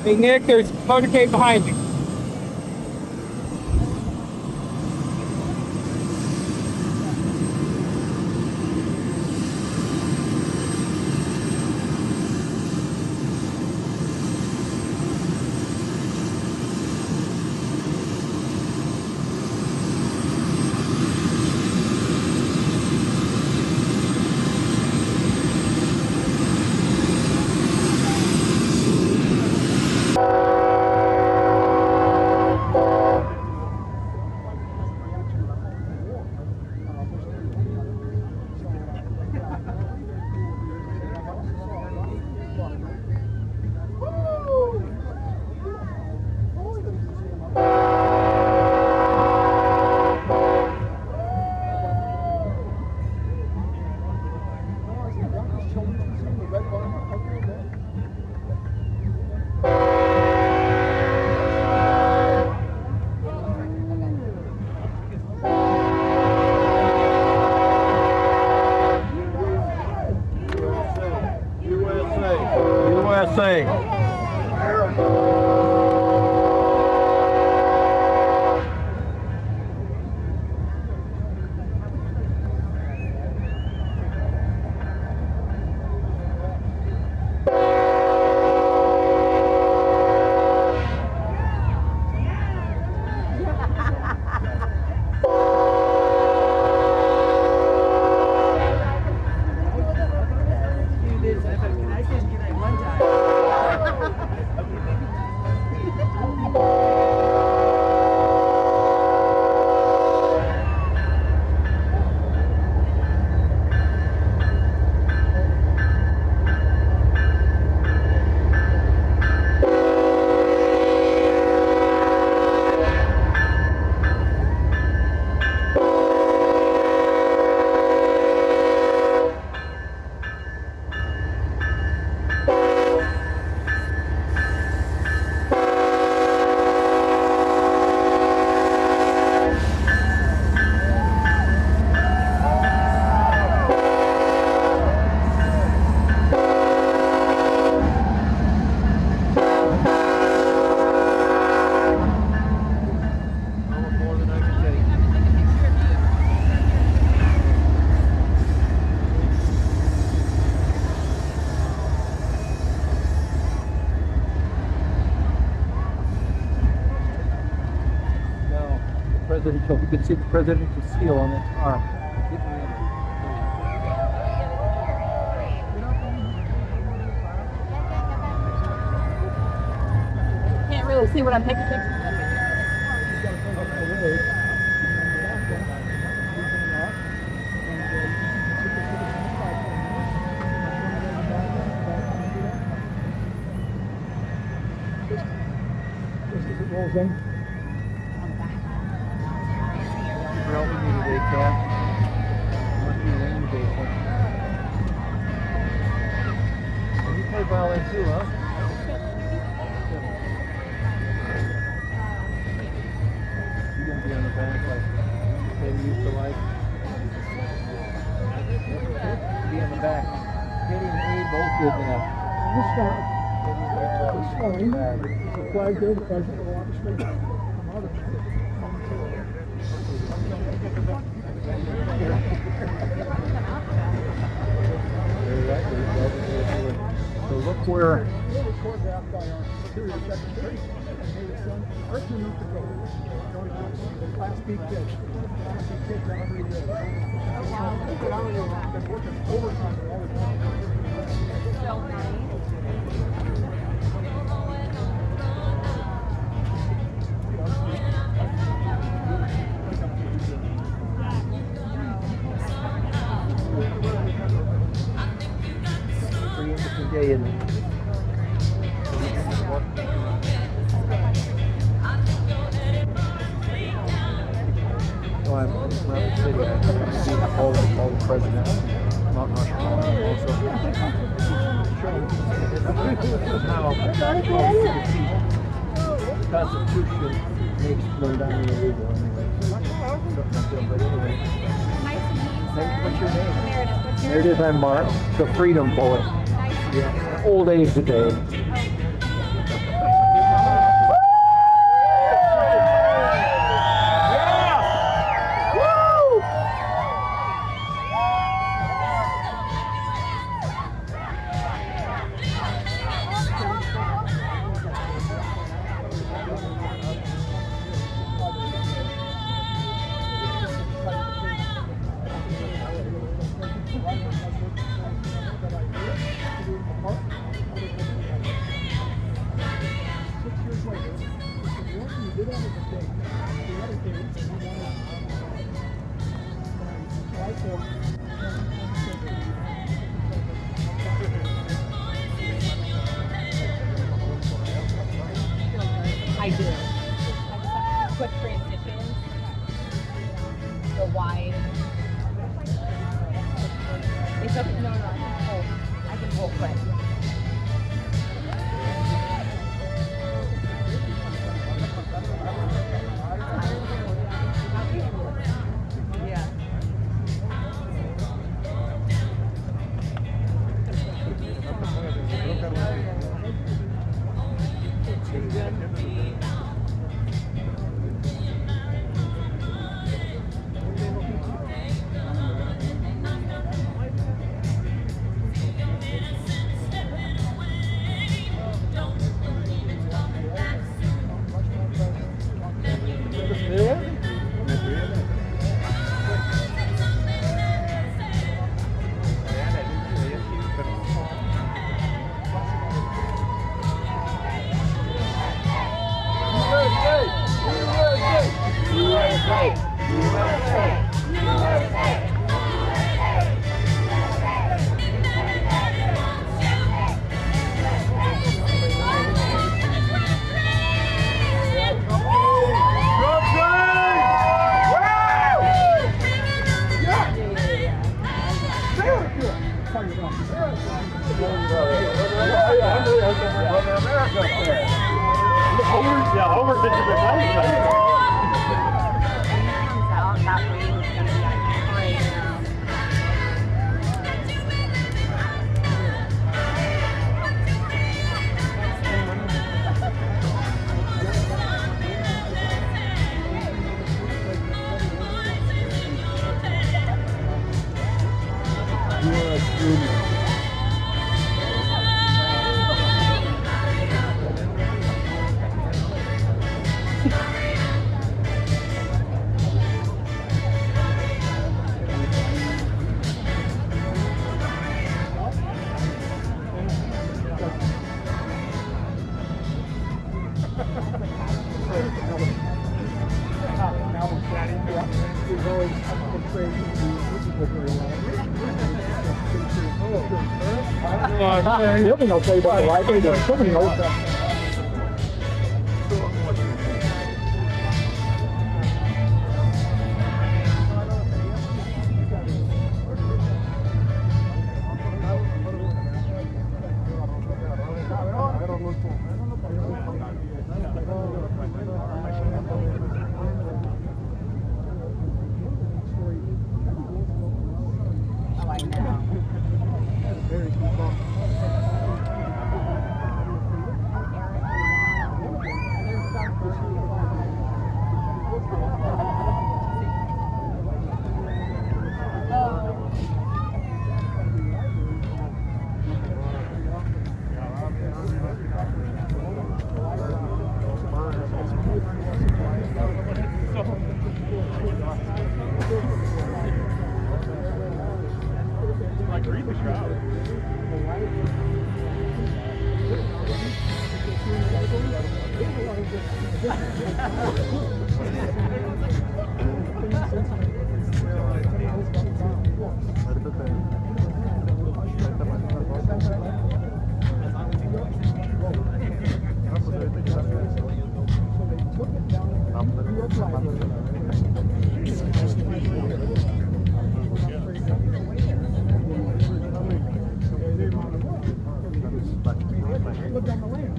Hey Nick, there's a motorcade behind you. USA. Presidential, you can see the presidential seal on that arm. Can't really see what I'm taking pictures of. Just as it rolls in. Well, we need a day cap. Must be an rainy day. And you play violin too, huh? You're gonna be on the back like they used to like. Be on the back. Katie and Abe both did that. This the flag there, the president of the water street. Come on. where? Really choreographed by our Superior Secretary and his son, Arthur, North Dakota. The Class B kid. Class B kid down every day. Oh, wow. Been working overtime all the time. So nice. Pretty interesting day, isn't it? So I'm around the city. I see all the presidents. Mount Rushmore also. The Constitution makes money illegal anyway. But anyway. What's your name? Meredith. What's your Meredith, I'm Mark, the freedom poet. Yeah. Old age today. I do. I just have quick transitions. Go wide. It's okay. No, I can hold quick. Yeah. Nếu mình học cây bỏ lái cây được không mình nấu. Ahorita te mando una cosa. No, pues ahorita que la veas. No, pero te mando Look down the land.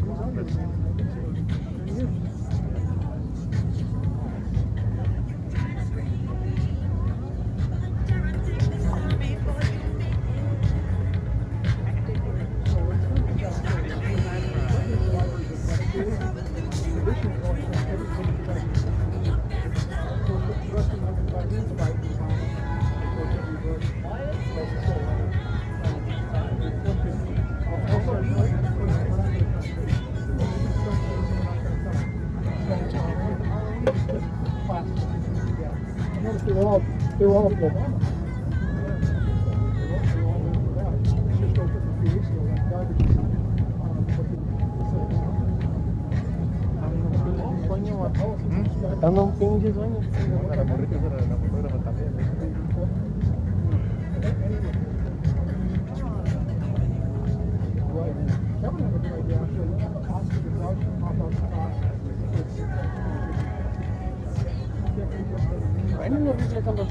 They're all full. Anda un pinche sueño. a la morrita esa, la fotógrafa también. Bueno, no sé si están los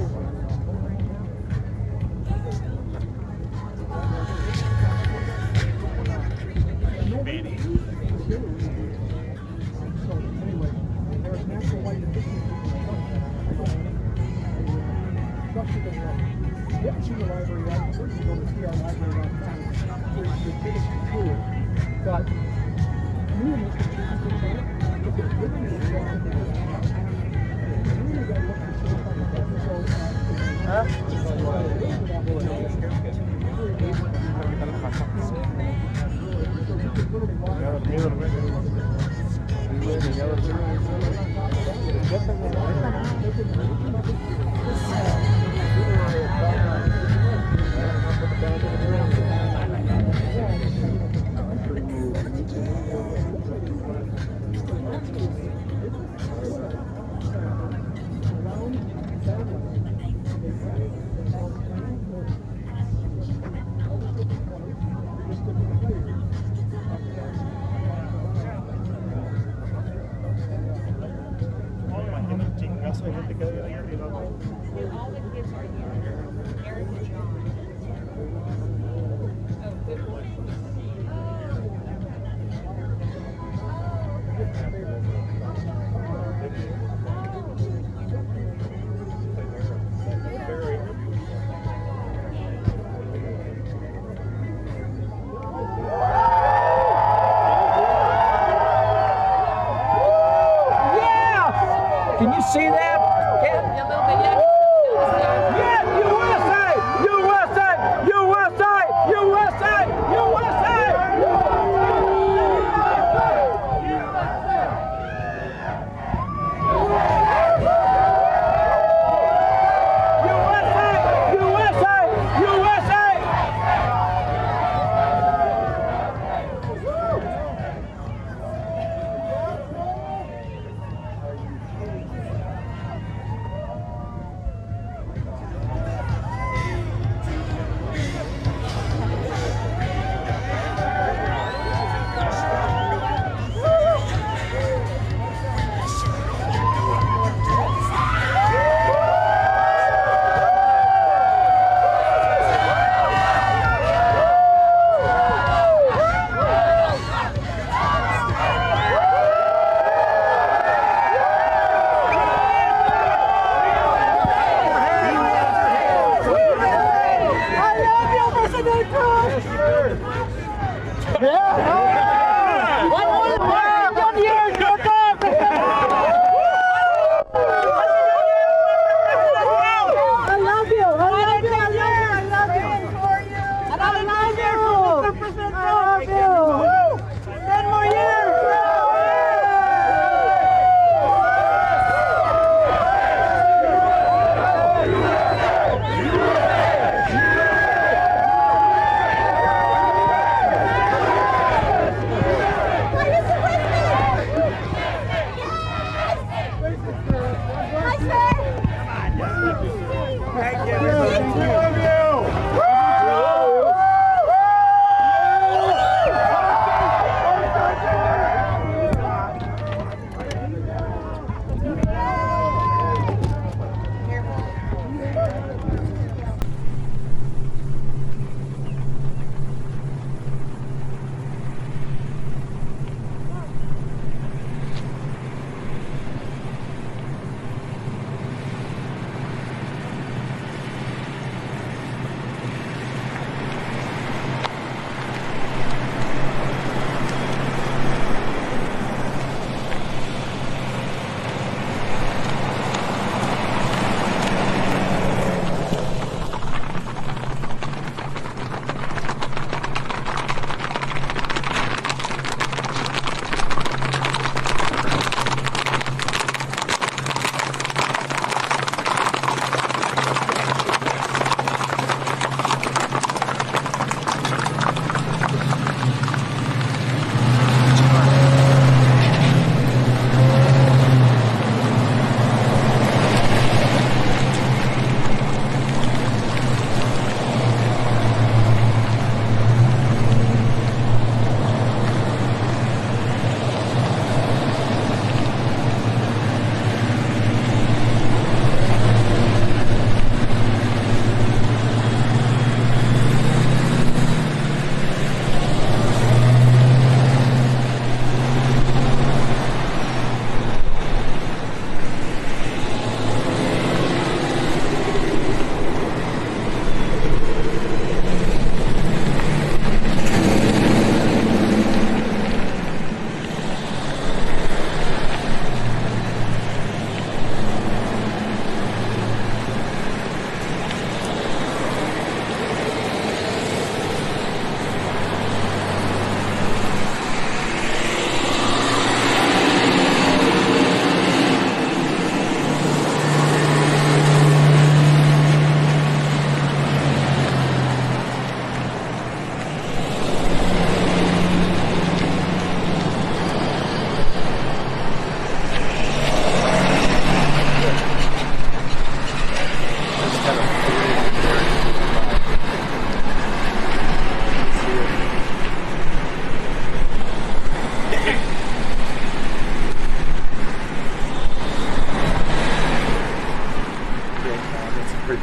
Can you see that? Yeah, USA! USA! USA! USA! USA! Thank you. Love you.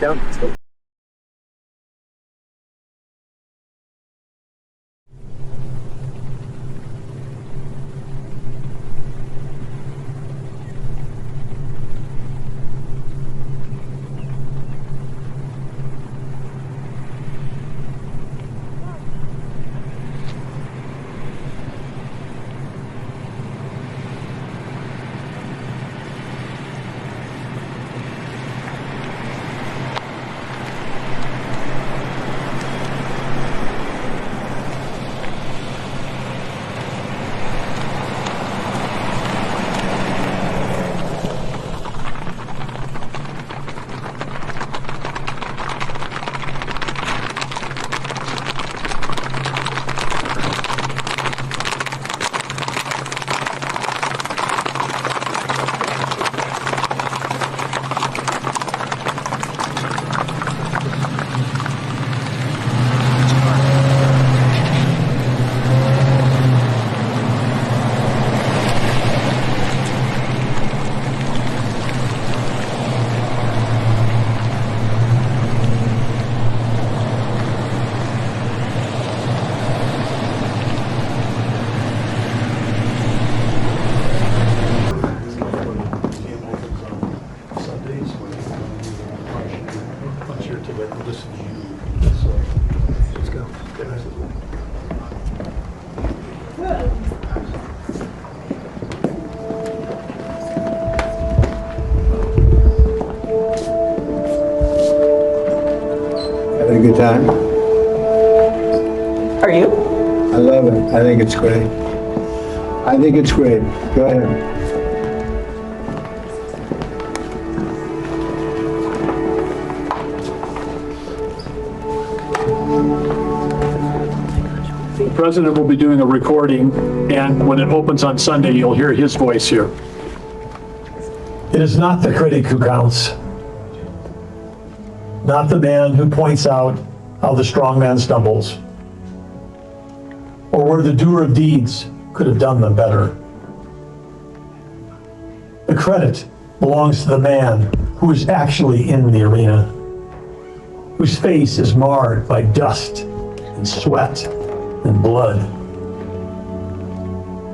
Down. Having a good time? Are you? I love it. I think it's great. I think it's great. Go ahead. The president will be doing a recording, and when it opens on Sunday, you'll hear his voice here. It is not the critic who counts. not the man who points out how the strong man stumbles, or where the doer of deeds could have done them better. The credit belongs to the man who is actually in the arena, whose face is marred by dust and sweat and blood,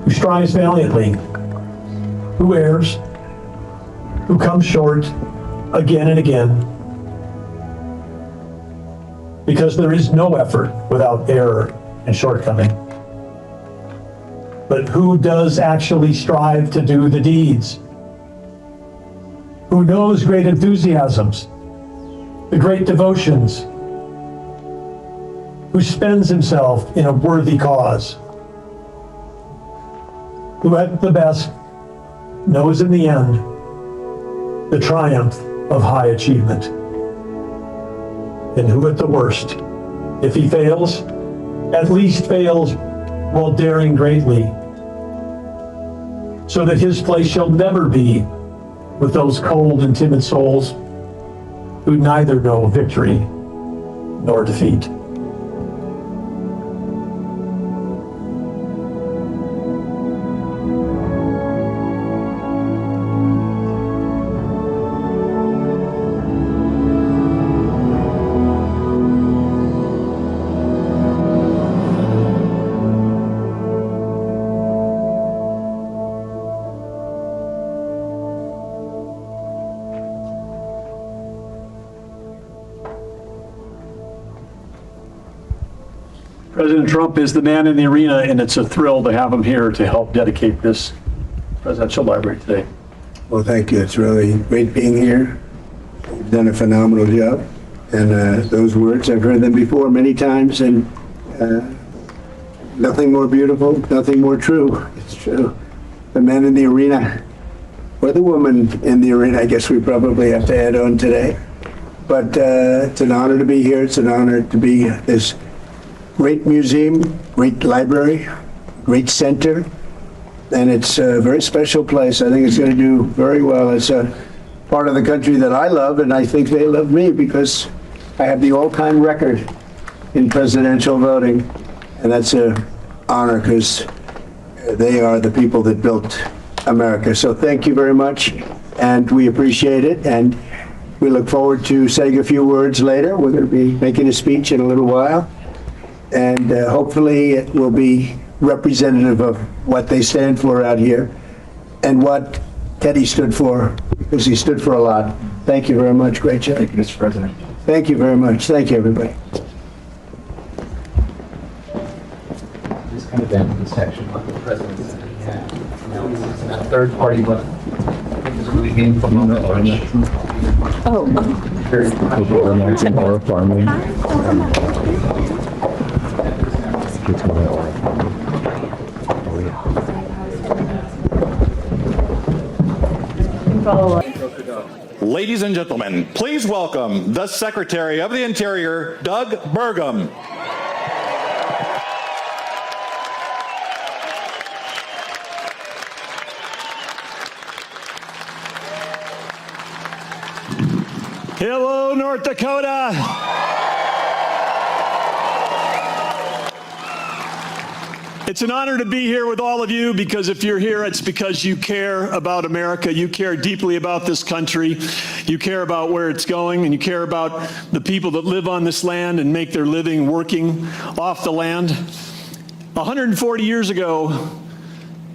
who strives valiantly, who errs, who comes short again and again, because there is no effort without error and shortcoming. But who does actually strive to do the deeds? Who knows great enthusiasms, the great devotions, who spends himself in a worthy cause, who at the best knows in the end the triumph of high achievement, and who at the worst, if he fails, at least fails while daring greatly, so that his place shall never be with those cold and timid souls who neither know victory nor defeat. President Trump is the man in the arena, and it's a thrill to have him here to help dedicate this presidential library today. Well, thank you. It's really great being here. You've done a phenomenal job. And those words, I've heard them before many times, and nothing more beautiful, nothing more true. It's true. The man in the arena, or the woman in the arena, I guess we probably have to add on today. But it's an honor to be here. It's an honor to be at this great museum, great library, great center, and it's a very special place. I think it's going to do very well. It's a part of the country that I love, and I think they love me because I have the all-time record in presidential voting, and that's an honor because they are the people that built America. So thank you very much, and we appreciate it, and we look forward to saying a few words later. We're going to be making a speech in a little while. And hopefully it will be representative of what they stand for out here and what Teddy stood for, because he stood for a lot. Thank you very much. Great job. Thank you, Mr. President. Thank you very much. Thank you, everybody. This kind of ends the section of the president's had. Now it's in that third party level. It's really meaningful moment. Very romantic or farming. Ladies and gentlemen, please welcome the Secretary of the Interior, Doug Burgum. Hello, North Dakota. It's an honor to be here with all of you, because if you're here, it's because you care about America. You care deeply about this country. You care about where it's going, and you care about the people that live on this land and make their living working off the land. 140 years ago,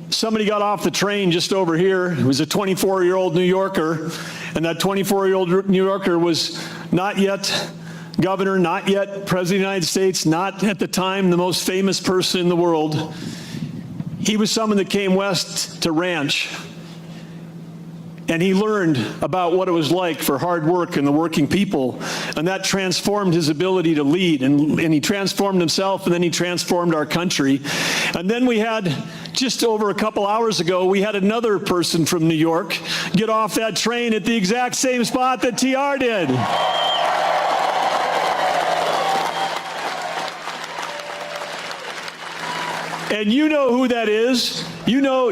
somebody got off the train just over here. It was a 24-year-old New Yorker, and that 24-year-old New Yorker was not yet governor, not yet president of the United States, not at the time the most famous person in the world. He was someone that came west to ranch, and he learned about what it was like for hard work and the working people, and that transformed his ability to lead, and he transformed himself, and then he transformed our country. And then we had, just over a couple hours ago, we had another person from New York get off that train at the exact same spot that TR did. And you know who that is. You know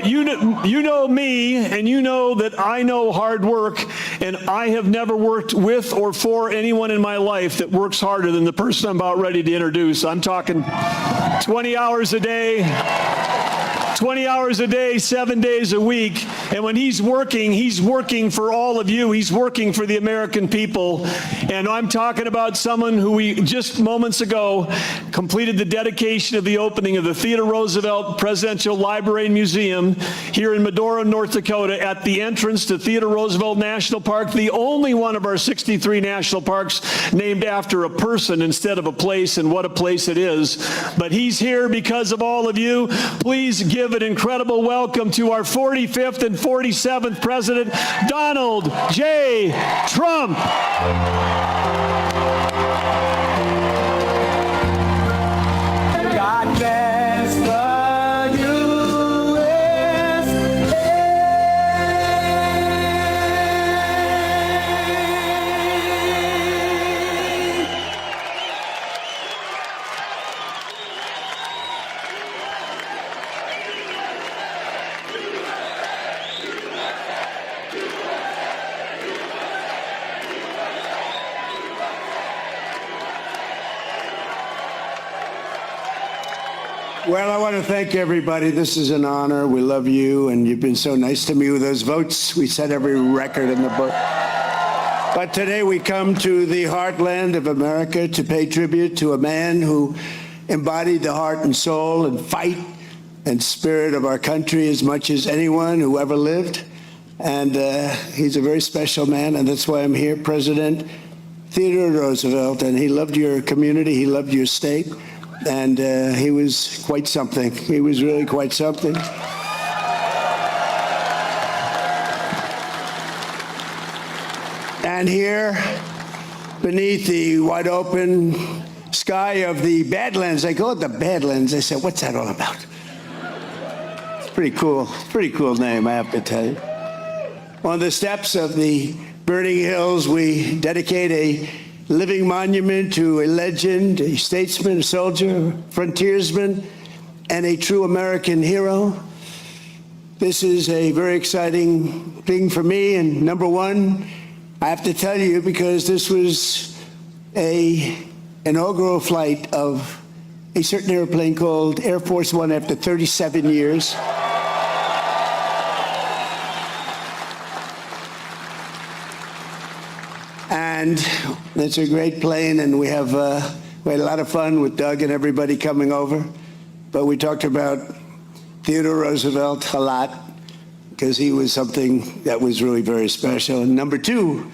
me, and you know that I know hard work, and I have never worked with or for anyone in my life that works harder than the person I'm about ready to introduce. I'm talking 20 hours a day, 7 days a week. And when he's working for all of you. He's working for the American people. And I'm talking about someone who we just moments ago completed the dedication of the opening of the Theodore Roosevelt Presidential Library and Museum here in Medora, North Dakota, at the entrance to Theodore Roosevelt National Park, the only one of our 63 national parks named after a person instead of a place, and what a place it is. But he's here because of all of you. Please give an incredible welcome to our 45th and 47th President, Donald J. Trump. God bless the Well, I want to thank everybody. This is an honor. We love you, and you've been so nice to me with those votes. We set every record in the book. But today we come to the heartland of America to pay tribute to a man who embodied the heart and soul and fight and spirit of our country as much as anyone who ever lived. And he's a very special man, and that's why I'm here, President Theodore Roosevelt. And he loved your community. He loved your state. And he was quite something. He was really quite something. And here, beneath the wide open sky of the Badlands, I call it the Badlands. I said, what's that all about? It's pretty cool name, I have to tell you. On the steps of the burning hills, we dedicate a living monument to a legend, a statesman, a soldier, a frontiersman, and a true American hero. This is a very exciting thing for me, and number one, I have to tell you, because this was an inaugural flight of a certain airplane called Air Force One after 37 years. And it's a great plane, and we had a lot of fun with Doug and everybody coming over. But we talked about Theodore Roosevelt a lot because he was something that was really very special. And number two,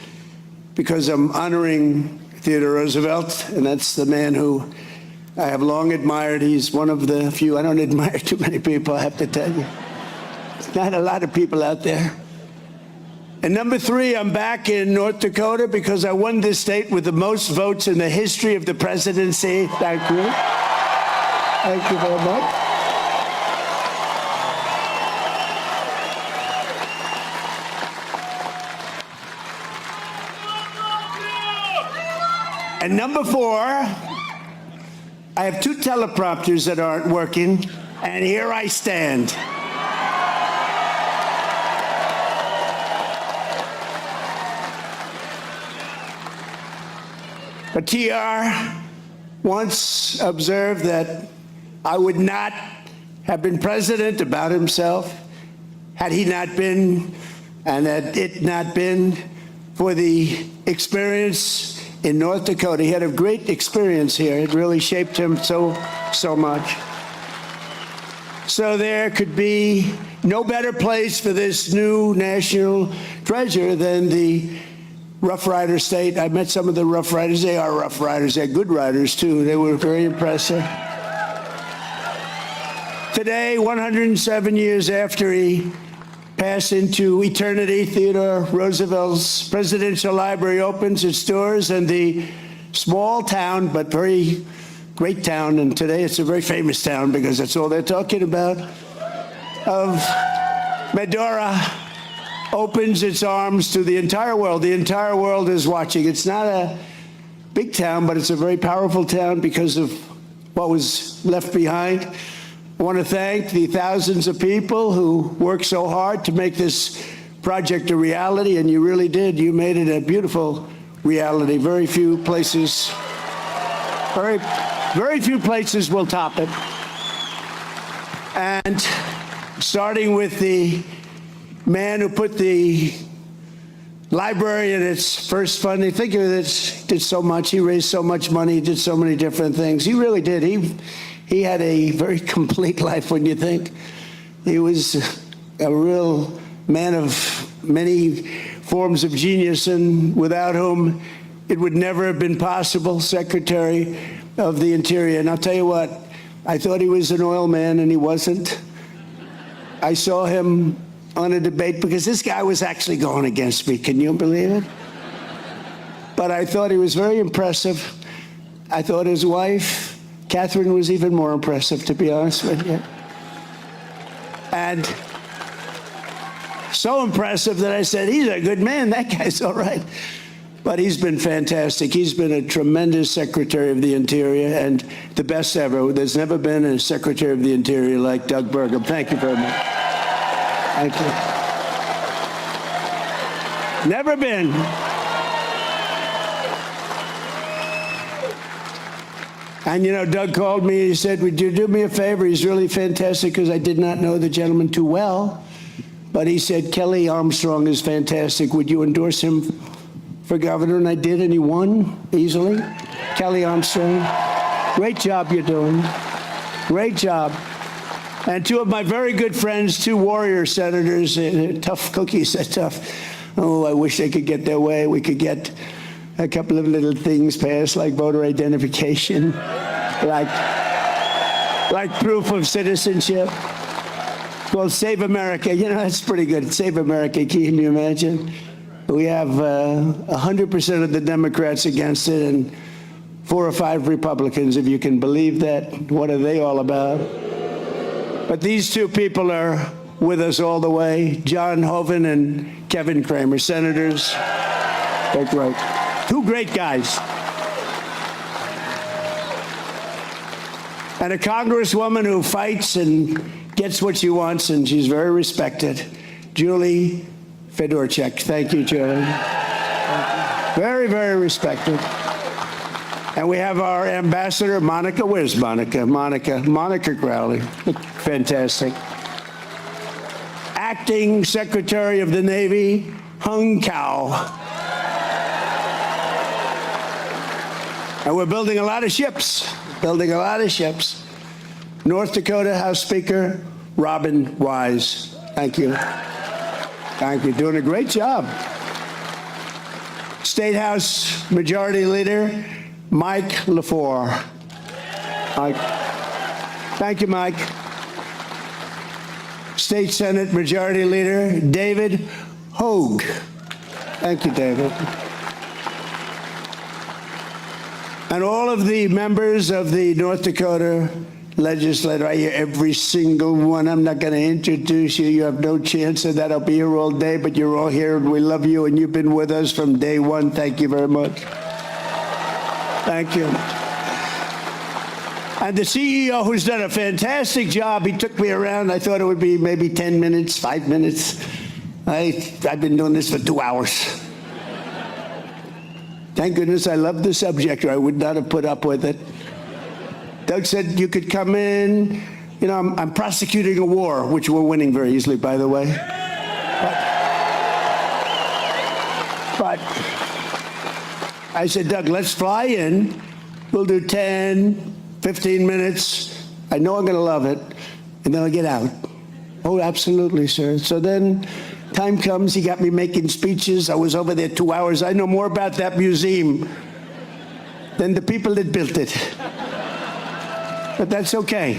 because I'm honoring Theodore Roosevelt, and that's the man who I have long admired. He's one of the few. I don't admire too many people, I have to tell you. There's not a lot of people out there. And number three, I'm back in North Dakota because I won this state with the most votes in the history of the presidency. Thank you. Thank you very much. And number four, I have two teleprompters that aren't working, and here I stand. But TR once observed that I would not have been president about himself had he not been, and had it not been for the experience in North Dakota. He had a great experience here. It really shaped him so much. So there could be no better place for this new national treasure than the Rough Rider state. I met some of the Rough Riders. They are Rough Riders. They're good riders, too. They were very impressive. Today, 107 years after he passed into eternity, Theodore Roosevelt's Presidential Library opens its doors, and the small town, but very great town, and today it's a very famous town because that's all they're talking about, of Medora, opens its arms to the entire world. The entire world is watching. It's not a big town, but it's a very powerful town because of what was left behind I want to thank the thousands of people who worked so hard to make this project a reality, and you really did. You made it a beautiful reality. Very few places will top it. And starting with the man who put the library in its first funding, think of it, did so much. He raised so much money, he did so many different things. He really did. He had a very complete life, when you think. He was a real man of many forms of genius, and without whom it would never have been possible, Secretary of the Interior. And I'll tell you what, I thought he was an oil man, and he wasn't. I saw him on a debate, because this guy was actually going against me. Can you believe it? But I thought he was very impressive. I thought his wife, Catherine, was even more impressive, to be honest with you. And so impressive that I said, he's a good man. That guy's all right. But he's been fantastic. He's been a tremendous Secretary of the Interior, and the best ever. There's never been a Secretary of the Interior like Doug Burgum. Thank you very much. Thank you. Never been. And, you know, Doug called me, he said, would you do me a favor? He's really fantastic, because I did not know the gentleman too well. But he said, Kelly Armstrong is fantastic. Would you endorse him for governor? And I did, and he won easily. Kelly Armstrong, great job you're doing. Great job. And two of my very good friends, two warrior senators, tough cookies, tough. Oh, I wish they could get their way. We could get a couple of little things passed, like voter identification, like proof of citizenship. Well, Save America, you know, that's pretty good. Save America, can you imagine? We have 100% of the Democrats against it and 4 or 5 Republicans, if you can believe that. What are they all about? But these two people are with us all the way, John Hoeven and Kevin Cramer, senators. They're great. 2 great guys. And a congresswoman who fights and gets what she wants, and she's very respected, Julie Fedorchak. Thank you, Julie. Very, very respected. And we have our ambassador, Monica. Where's Monica? Monica Crowley. Fantastic. Acting Secretary of the Navy, Hung Kao. And we're building a lot of ships. North Dakota House Speaker, Robin Wise. Thank you. Thank you. Doing a great job. State House Majority Leader, Mike LaFleur. Mike. Thank you, Mike. State Senate Majority Leader, David Hogue. Thank you, David. And all of the members of the North Dakota legislature, I hear every single one. I'm not going to introduce you. You have no chance of that. I'll be here all day, but you're all here, and we love you, and you've been with us from day one. Thank you very much. Thank you. And the CEO, who's done a fantastic job, he took me around. I thought it would be maybe 10 minutes, 5 minutes. I've been doing this for 2 hours. Thank goodness I love the subject, or I would not have put up with it. Doug said you could come in. You know, I'm prosecuting a war, which we're winning very easily, by the way. But I said, Doug, let's fly in. We'll do 10, 15 minutes. I know I'm going to love it. And then I'll get out. Oh, absolutely, sir. So then time comes, he got me making speeches. I was over there 2 hours. I know more about that museum than the people that built it. But that's okay,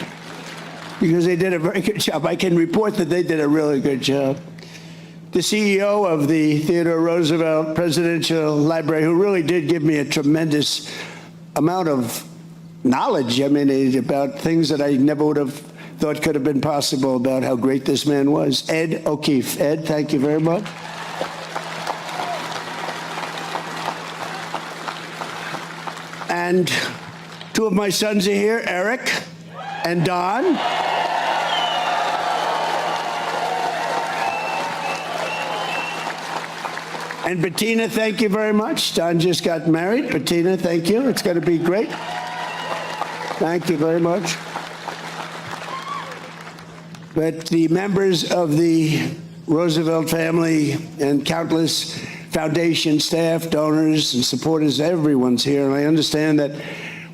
because they did a very good job. I can report that they did a really good job. The CEO of the Theodore Roosevelt Presidential Library, who really did give me a tremendous amount of knowledge, I mean, about things that I never would have thought could have been possible, about how great this man was, Ed O'Keefe. Ed, thank you very much. And 2 of my sons are here, Eric and Don. And Bettina, thank you very much. Don just got married. Bettina, thank you. It's going to be great. Thank you very much. But the members of the Roosevelt family and countless foundation staff, donors, and supporters, everyone's here. And I understand that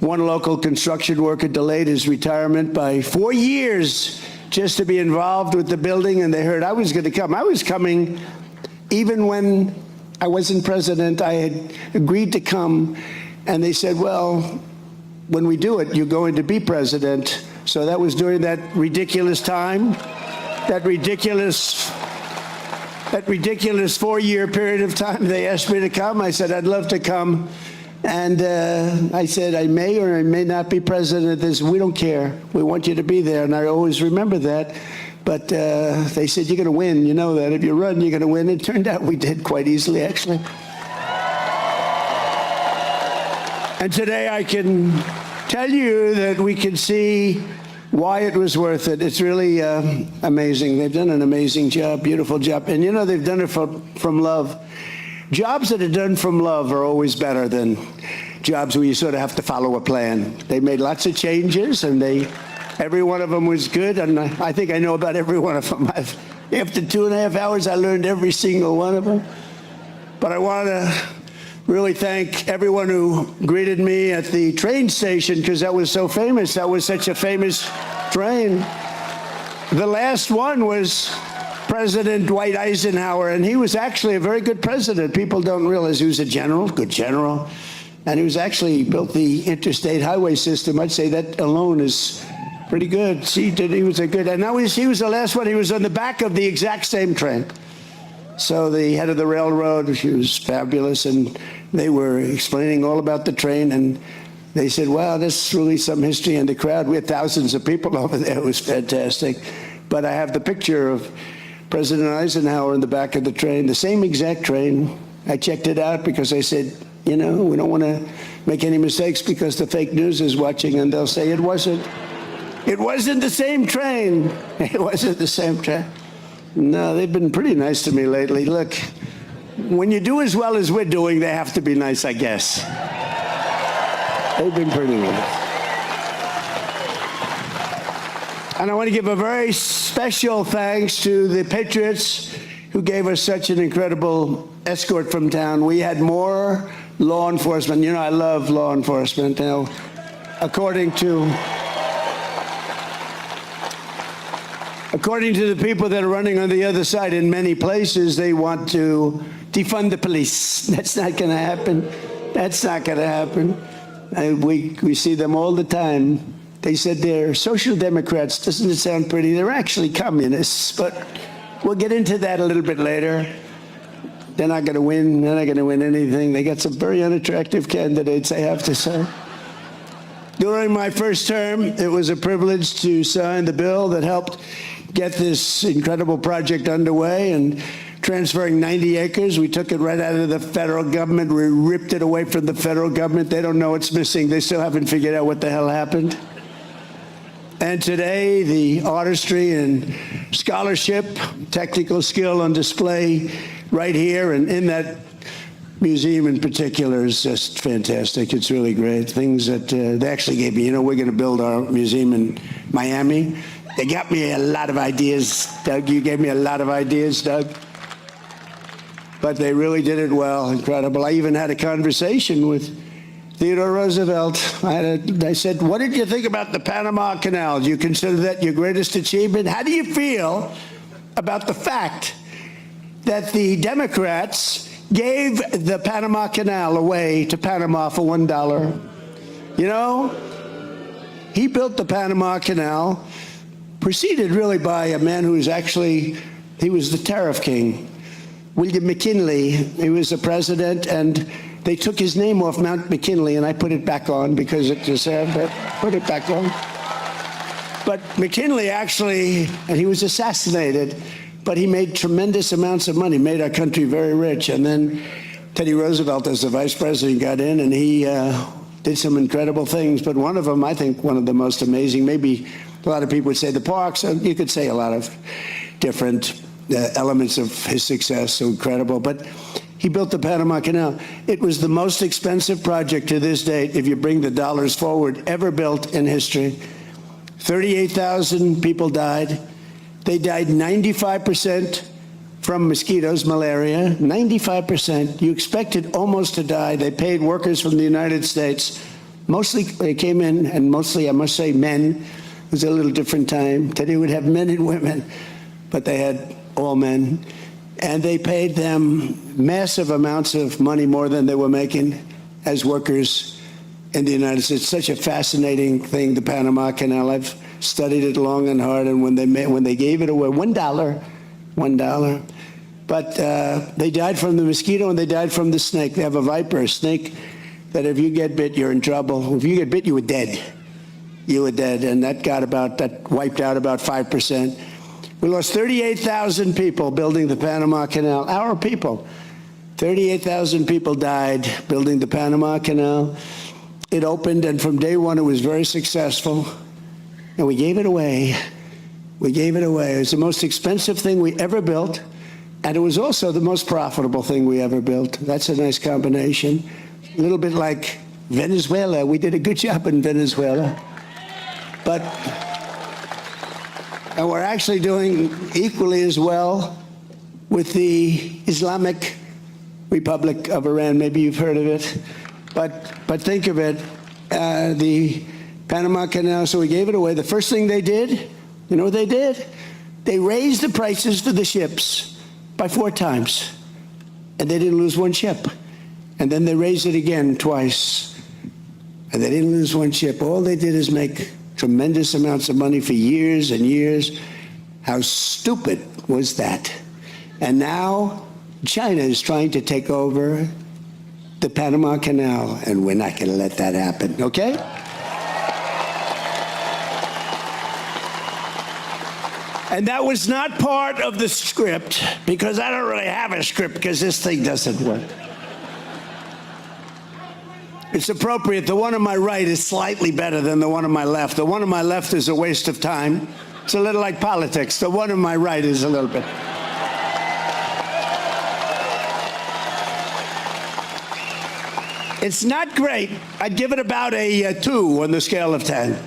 one local construction worker delayed his retirement by 4 years just to be involved with the building, and they heard I was going to come. I was coming even when I wasn't president. I had agreed to come, and they said, well, when we do it, you're going to be president. So that was during that ridiculous time, that ridiculous 4-year period of time. They asked me to come. I said, I'd love to come. And I said, I may or I may not be president. They said, we don't care. We want you to be there. And I always remember that. But they said, you're going to win. You know that. If you run, you're going to win. It turned out we did quite easily, actually. And today I can tell you that we can see why it was worth it. It's really amazing. They've done an amazing job, beautiful job. And, you know, they've done it from love. Jobs that are done from love are always better than jobs where you sort of have to follow a plan. They made lots of changes, and every one of them was good, and I think I know about every one of them. After 2.5 hours, I learned every single one of them. But I want to really thank everyone who greeted me at the train station, because that was so famous. That was such a famous train. The last one was President Dwight Eisenhower, and he was actually a very good president. People don't realize he was a general, good general, and he built the interstate highway system. I'd say that alone is pretty good. He was a good, and he was the last one. He was on the back of the exact same train. So the head of the railroad, she was fabulous, and they were explaining all about the train, and they said, wow, there's really some history in the crowd. We had thousands of people over there. It was fantastic. But I have the picture of President Eisenhower in the back of the train, the same exact train. I checked it out because I said, you know, we don't want to make any mistakes because the fake news is watching, and they'll say it wasn't the same train. It wasn't the same train. No, they've been pretty nice to me lately. Look, when you do as well as we're doing, they have to be nice, I guess. They've been pretty nice. And I want to give a very special thanks to the Patriots who gave us such an incredible escort from town. We had more law enforcement. You know, I love law enforcement. You know, according to the people that are running on the other side, in many places, they want to defund the police. That's not going to happen. That's not going to happen. We see them all the time. They said they're social democrats. Doesn't it sound pretty? They're actually communists, but we'll get into that a little bit later. They're not going to win. They're not going to win anything. They got some very unattractive candidates, I have to say. During my first term, it was a privilege to sign the bill that helped get this incredible project underway, and transferring 90 acres. We took it right out of the federal government. We ripped it away from the federal government. They don't know what's missing. They still haven't figured out what the hell happened. And today, the artistry and scholarship, technical skill on display right here and in that museum in particular is just fantastic. It's really great. Things that they actually gave me. You know, we're going to build our museum in Miami. They got me a lot of ideas, Doug. You gave me a lot of ideas, Doug. But they really did it well. Incredible. I even had a conversation with Theodore Roosevelt. I said, what did you think about the Panama Canal? Do you consider that your greatest achievement? How do you feel about the fact that the Democrats gave the Panama Canal away to Panama for $1? You know, he built the Panama Canal, preceded really by a man who was actually, he was the tariff king, William McKinley. He was the president, and they took his name off Mount McKinley, and I put it back on because it deserved it. Put it back on. But McKinley actually, and he was assassinated, but he made tremendous amounts of money, made our country very rich. And then Teddy Roosevelt, as the vice president, got in, and he did some incredible things. But one of them, I think one of the most amazing, maybe a lot of people would say the parks, you could say a lot of different elements of his success, so incredible. But he built the Panama Canal. It was the most expensive project to this date, if you bring the dollars forward, ever built in history. 38,000 people died. They died 95% from mosquitoes, malaria, 95%. You expected almost to die. They paid workers from the United States. Mostly they came in, and mostly, I must say, men. It was a little different time. Today would have men and women, but they had all men. And they paid them massive amounts of money, more than they were making as workers in the United States. Such a fascinating thing, the Panama Canal. I've studied it long and hard, and when they gave it away, $1. But they died from the mosquito and they died from the snake. They have a viper, a snake, that if you get bit, you're in trouble. If you get bit, you were dead. You were dead, and that wiped out about 5%. We lost 38,000 people building the Panama Canal. Our people. 38,000 people died building the Panama Canal. It opened, and from day one, it was very successful. And we gave it away. We gave it away. It was the most expensive thing we ever built, and it was also the most profitable thing we ever built. That's a nice combination. A little bit like Venezuela. We did a good job in Venezuela. And we're actually doing equally as well with the Islamic Republic of Iran. Maybe you've heard of it. But think of it, the Panama Canal, so we gave it away. The first thing they did, you know what they did? They raised the prices for the ships by 4 times, and they didn't lose one ship. And then they raised it again twice, and they didn't lose one ship. All they did is make tremendous amounts of money for years and years. How stupid was that? And now China is trying to take over the Panama Canal, and we're not going to let that happen, okay? And that was not part of the script, because I don't really have a script, because this thing doesn't work. It's appropriate. The one on my right is slightly better than the one on my left. The one on my left is a waste of time. It's a little like politics. The one on my right is a little bit. It's not great. I'd give it about a 2 on the scale of 10.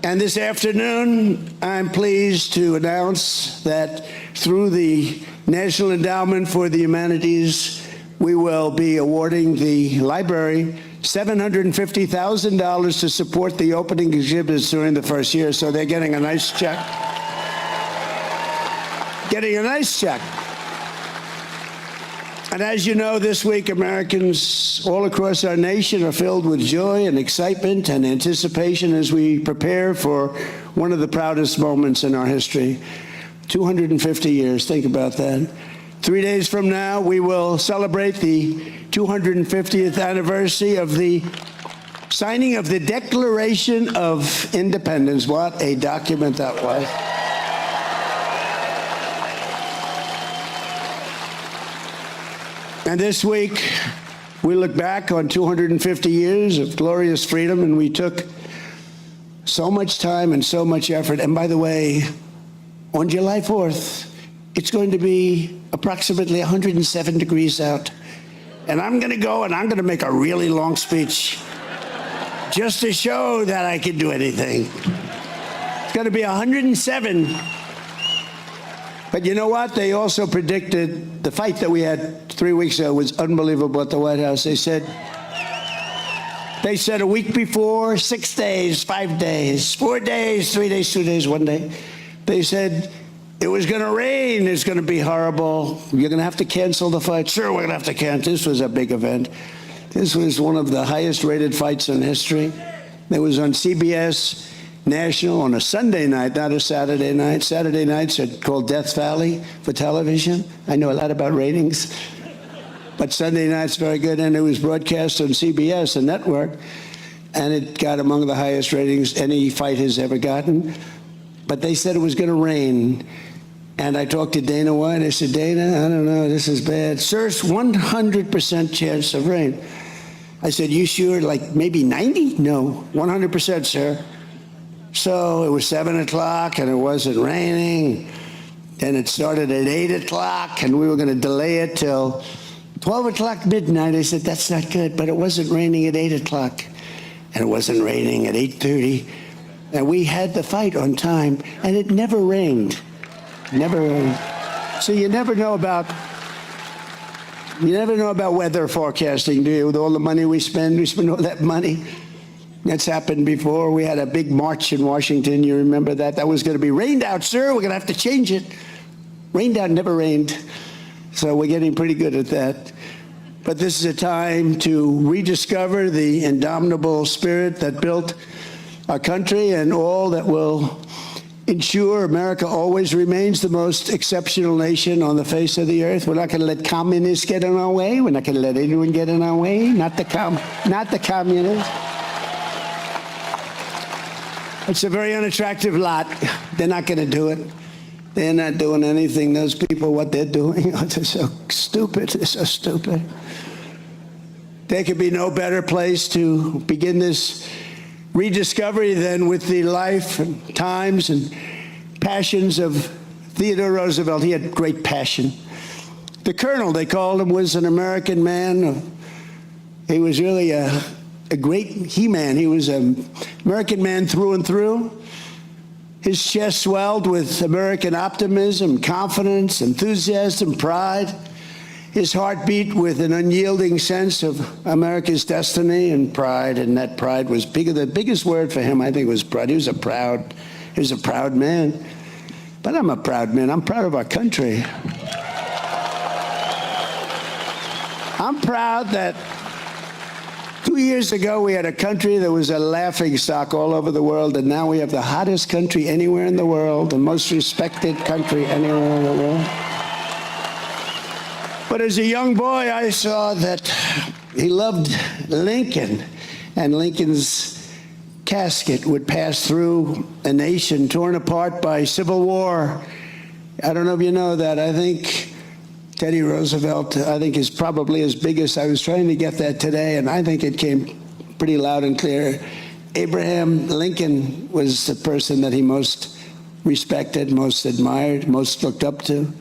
And this afternoon, I'm pleased to announce that through the National Endowment for the Humanities, we will be awarding the library $750,000 to support the opening exhibits during the first year. So they're getting a nice check. Getting a nice check. And as you know, this week, Americans all across our nation are filled with joy and excitement and anticipation as we prepare for one of the proudest moments in our history. 250 years, think about that. 3 days from now, we will celebrate the 250th anniversary of the signing of the Declaration of Independence. What a document that was. And this week, we look back on 250 years of glorious freedom, and we took so much time and so much effort. And by the way, on July 4th, it's going to be approximately 107 degrees out. And I'm going to go and I'm going to make a really long speech just to show that I can do anything. It's going to be 107. But you know what? They also predicted the fight that we had 3 weeks ago was unbelievable at the White House. They said a week before, 6 days, 5 days, 4 days, 3 days, 2 days, 1 day. They said it was going to rain. It's going to be horrible. You're going to have to cancel the fight. Sure, we're going to have to cancel. This was a big event. This was one of the highest rated fights in history. It was on CBS National on a Sunday night, not a Saturday night. Saturday nights are called Death Valley for television. I know a lot about ratings. But Sunday night's very good, and it was broadcast on CBS, the network, and it got among the highest ratings any fight has ever gotten. But they said it was going to rain. And I talked to Dana White. I said, Dana, I don't know, this is bad. Sir, it's 100% chance of rain. I said, you sure, like maybe 90? No, 100%, sir. So it was 7 o'clock and it wasn't raining. Then it started at 8 o'clock, and we were going to delay it till 12 o'clock midnight. I said, that's not good, but it wasn't raining at 8 o'clock, and it wasn't raining at 8:30, and we had the fight on time, and it never rained. Never rained. So you never know about weather forecasting, do you? With all the money we spend all that money. That's happened before. We had a big march in Washington. You remember that? That was going to be rained out, sir. We're going to have to change it. Rained out, never rained. So we're getting pretty good at that. But this is a time to rediscover the indomitable spirit that built our country and all that will ensure America always remains the most exceptional nation on the face of the earth. We're not going to let communists get in our way. We're not going to let anyone get in our way. Not the communists. It's a very unattractive lot. They're not going to do it. They're not doing anything. Those people, what they're doing, they're so stupid. They're so stupid. There could be no better place to begin this rediscovery than with the life and times and passions of Theodore Roosevelt. He had great passion. The Colonel, they called him, was an American man. He was really a great he-man. He was an American man through and through. His chest swelled with American optimism, confidence, enthusiasm, pride. His heart beat with an unyielding sense of America's destiny and pride, and that pride was bigger. The biggest word for him, I think, was pride. He was a proud man. But I'm a proud man. I'm proud of our country. I'm proud that 2 years ago, we had a country that was a laughingstock all over the world, and now we have the hottest country anywhere in the world, the most respected country anywhere in the world. But as a young boy, I saw that he loved Lincoln, and Lincoln's casket would pass through a nation torn apart by civil war. I don't know if you know that. I think Teddy Roosevelt, is probably as big as I was trying to get that today, and I think it came pretty loud and clear. Abraham Lincoln was the person that he most respected, most admired, most looked up to.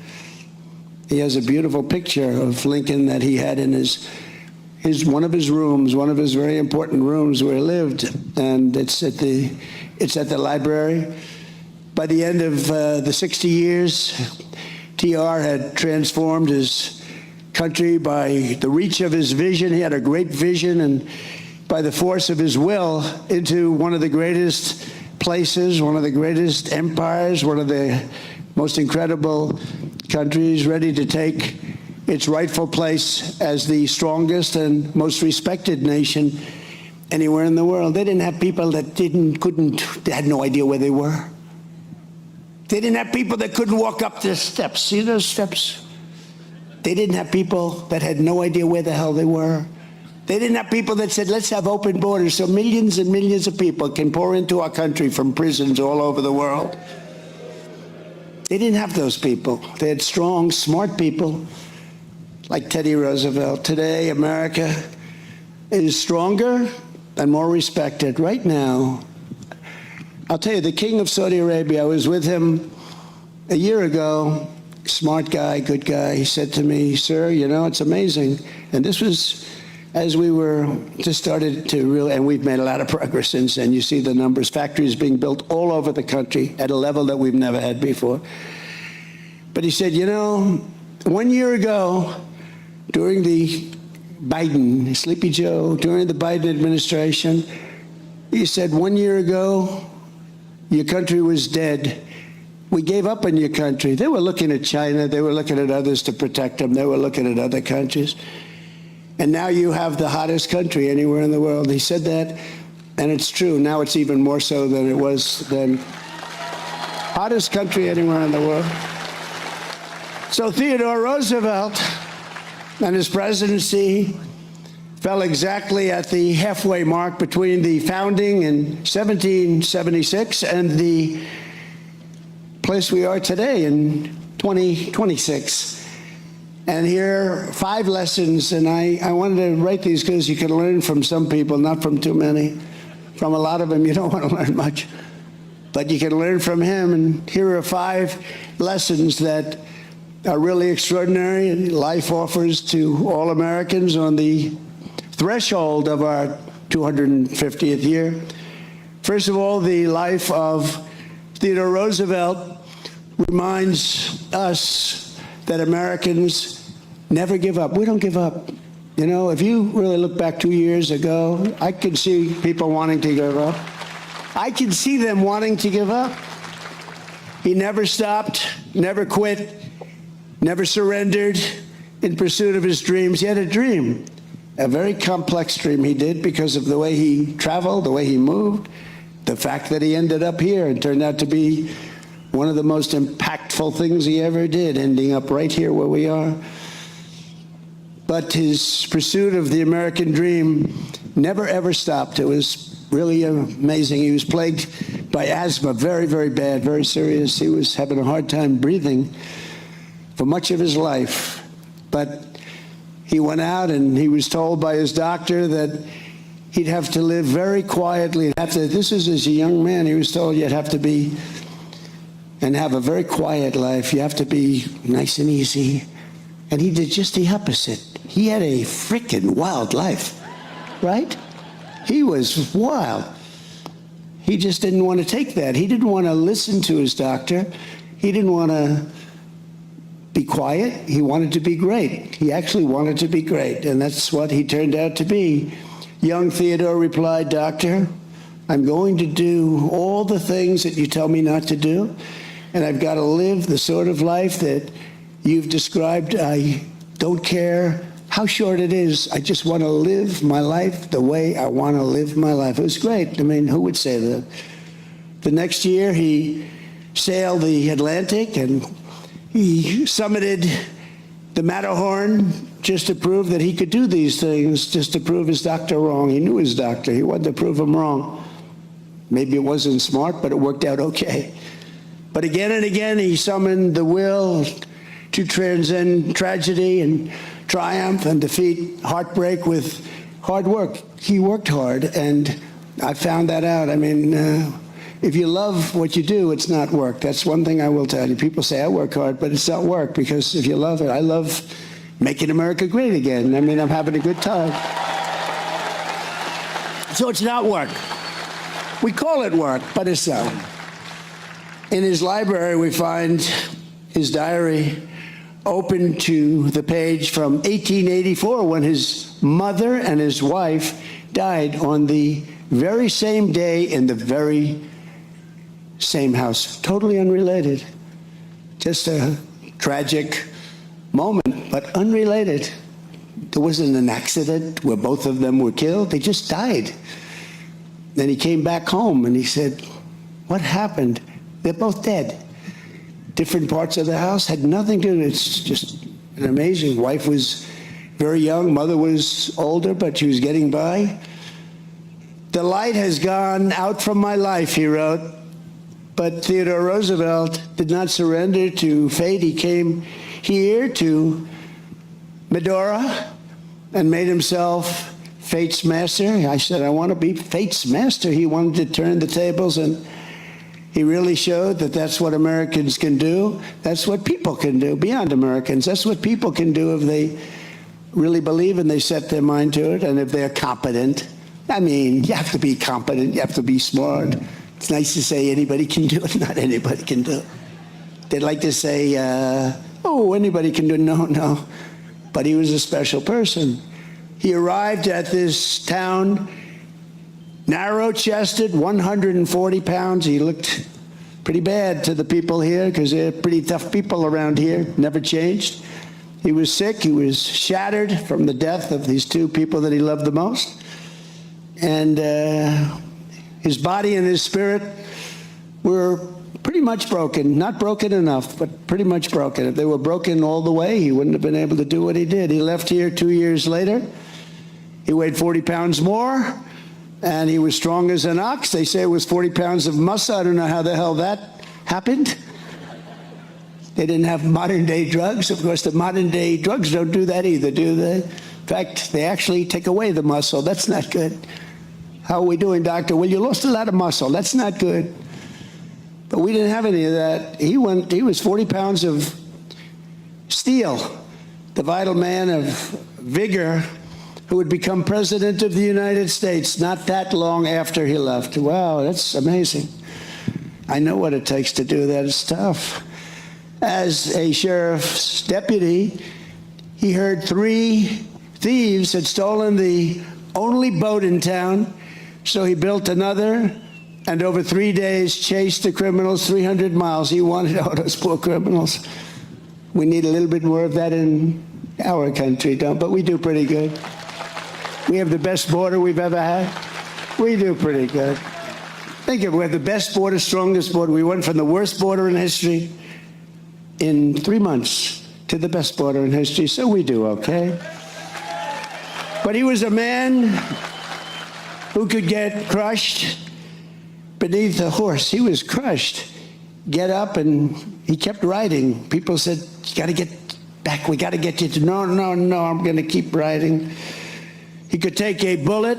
He has a beautiful picture of Lincoln that he had in his one of his rooms, one of his very important rooms where he lived, and it's at the library. By the end of the 60 years, TR had transformed his country by the reach of his vision. He had a great vision, and by the force of his will, into one of the greatest places, one of the greatest empires, one of the most incredible countries, ready to take its rightful place as the strongest and most respected nation anywhere in the world. They didn't have people that they had no idea where they were. They didn't have people that couldn't walk up the steps. See those steps? They didn't have people that had no idea where the hell they were. They didn't have people that said, let's have open borders so millions and millions of people can pour into our country from prisons all over the world. They didn't have those people. They had strong, smart people like Teddy Roosevelt. Today, America is stronger and more respected. Right now, I'll tell you, the King of Saudi Arabia, I was with him a year ago, smart guy, good guy. He said to me, sir, you know, it's amazing. And this was as we were just started to really, and we've made a lot of progress since then. You see the numbers, factories being built all over the country at a level that we've never had before. But he said, you know, 1 year ago, during the Biden, Sleepy Joe, during the Biden administration, he said 1 year ago, your country was dead. We gave up on your country. They were looking at China. They were looking at others to protect them. They were looking at other countries. And now you have the hottest country anywhere in the world. He said that, and it's true. Now it's even more so than it was then. Hottest country anywhere in the world. So Theodore Roosevelt and his presidency fell exactly at the halfway mark between the founding in 1776 and the place we are today in 2026. And here are 5 lessons, and I wanted to write these because you can learn from some people, not from too many. From a lot of them, you don't want to learn much. but you can learn from him. And here are 5 lessons that are really extraordinary and life offers to all Americans on the threshold of our 250th year. First of all, the life of Theodore Roosevelt reminds us that Americans never give up. We don't give up. You know, if you really look back 2 years ago, I could see people wanting to give up. I could see them wanting to give up. He never stopped, never quit, never surrendered in pursuit of his dreams. He had a dream, a very complex dream he did because of the way he traveled, the way he moved, the fact that he ended up here and turned out to be one of the most impactful things he ever did, ending up right here where we are. But his pursuit of the American dream never, ever stopped. It was really amazing. He was plagued by asthma, very, very bad, very serious. He was having a hard time breathing for much of his life. But he went out and he was told by his doctor that he'd have to live very quietly. This is as a young man, he was told you'd have to be and have a very quiet life. You have to be nice and easy. And he did just the opposite. He had a freaking wild life, right? He was wild. He just didn't want to take that. He didn't want to listen to his doctor. He didn't want to be quiet. He wanted to be great. He actually wanted to be great, and that's what he turned out to be. Young Theodore replied, "Doctor, I'm going to do all the things that you tell me not to do, and I've got to live the sort of life that you've described. I don't care how short it is. I just want to live my life the way I want to live my life." It was great. I mean, who would say that? The next year, he sailed the Atlantic and he summited the Matterhorn just to prove that he could do these things, just to prove his doctor wrong. He knew his doctor. He wanted to prove him wrong. Maybe it wasn't smart, but it worked out okay. But again and again, he summoned the will to transcend tragedy and triumph and defeat heartbreak with hard work. He worked hard, and I found that out. I mean, if you love what you do, it's not work. That's one thing I will tell you. People say, I work hard, but it's not work, because if you love it, I love making America great again. I mean, I'm having a good time. So it's not work. We call it work, but it's not. In his library, we find his diary open to the page from 1884, when his mother and his wife died on the very same day in the very same house. Totally unrelated. Just a tragic moment, but unrelated. There wasn't an accident where both of them were killed. They just died. Then he came back home and he said, what happened? They're both dead. Different parts of the house, had nothing to do. It's just an amazing. Wife was very young, mother was older, but she was getting by. The light has gone out from my life, he wrote. But Theodore Roosevelt did not surrender to fate. He came here to Medora and made himself fate's master. I said, I want to be fate's master. He wanted to turn the tables, and he really showed that that's what Americans can do. That's what people can do, beyond Americans. That's what people can do if they really believe and they set their mind to it, and if they're competent. I mean, you have to be competent. You have to be smart. It's nice to say anybody can do it. Not anybody can do it. They'd like to say, oh, anybody can do it. No, no. But he was a special person. He arrived at this town narrow-chested, 140 pounds. He looked pretty bad to the people here because they're pretty tough people around here, never changed. He was sick. He was shattered from the death of these two people that he loved the most. And his body and his spirit were pretty much broken. Not broken enough, but pretty much broken. If they were broken all the way, he wouldn't have been able to do what he did. He left here 2 years later. He weighed 40 pounds more. And he was strong as an ox. They say it was 40 pounds of muscle. I don't know how the hell that happened. They didn't have modern-day drugs. Of course, the modern-day drugs don't do that either, do they? In fact, they actually take away the muscle. That's not good. How are we doing, doctor? Well, you lost a lot of muscle. That's not good. But we didn't have any of that. He was 40 pounds of steel, the vital man of vigor, who would become president of the United States not that long after he left. Wow, that's amazing. I know what it takes to do that. It's tough. As a sheriff's deputy, he heard 3 thieves had stolen the only boat in town, so he built another, and over 3 days chased the criminals 300 miles. He wanted all those poor criminals. We need a little bit more of that in our country, but we do pretty good. We have the best border we've ever had. We do pretty good. Think of it, we have the best border, strongest border. We went from the worst border in history in 3 months to the best border in history, so we do okay. But he was a man who could get crushed beneath a horse. He was crushed. Get up, and he kept riding. People said, you got to get back. We got to get you to, no, I'm going to keep riding. He could take a bullet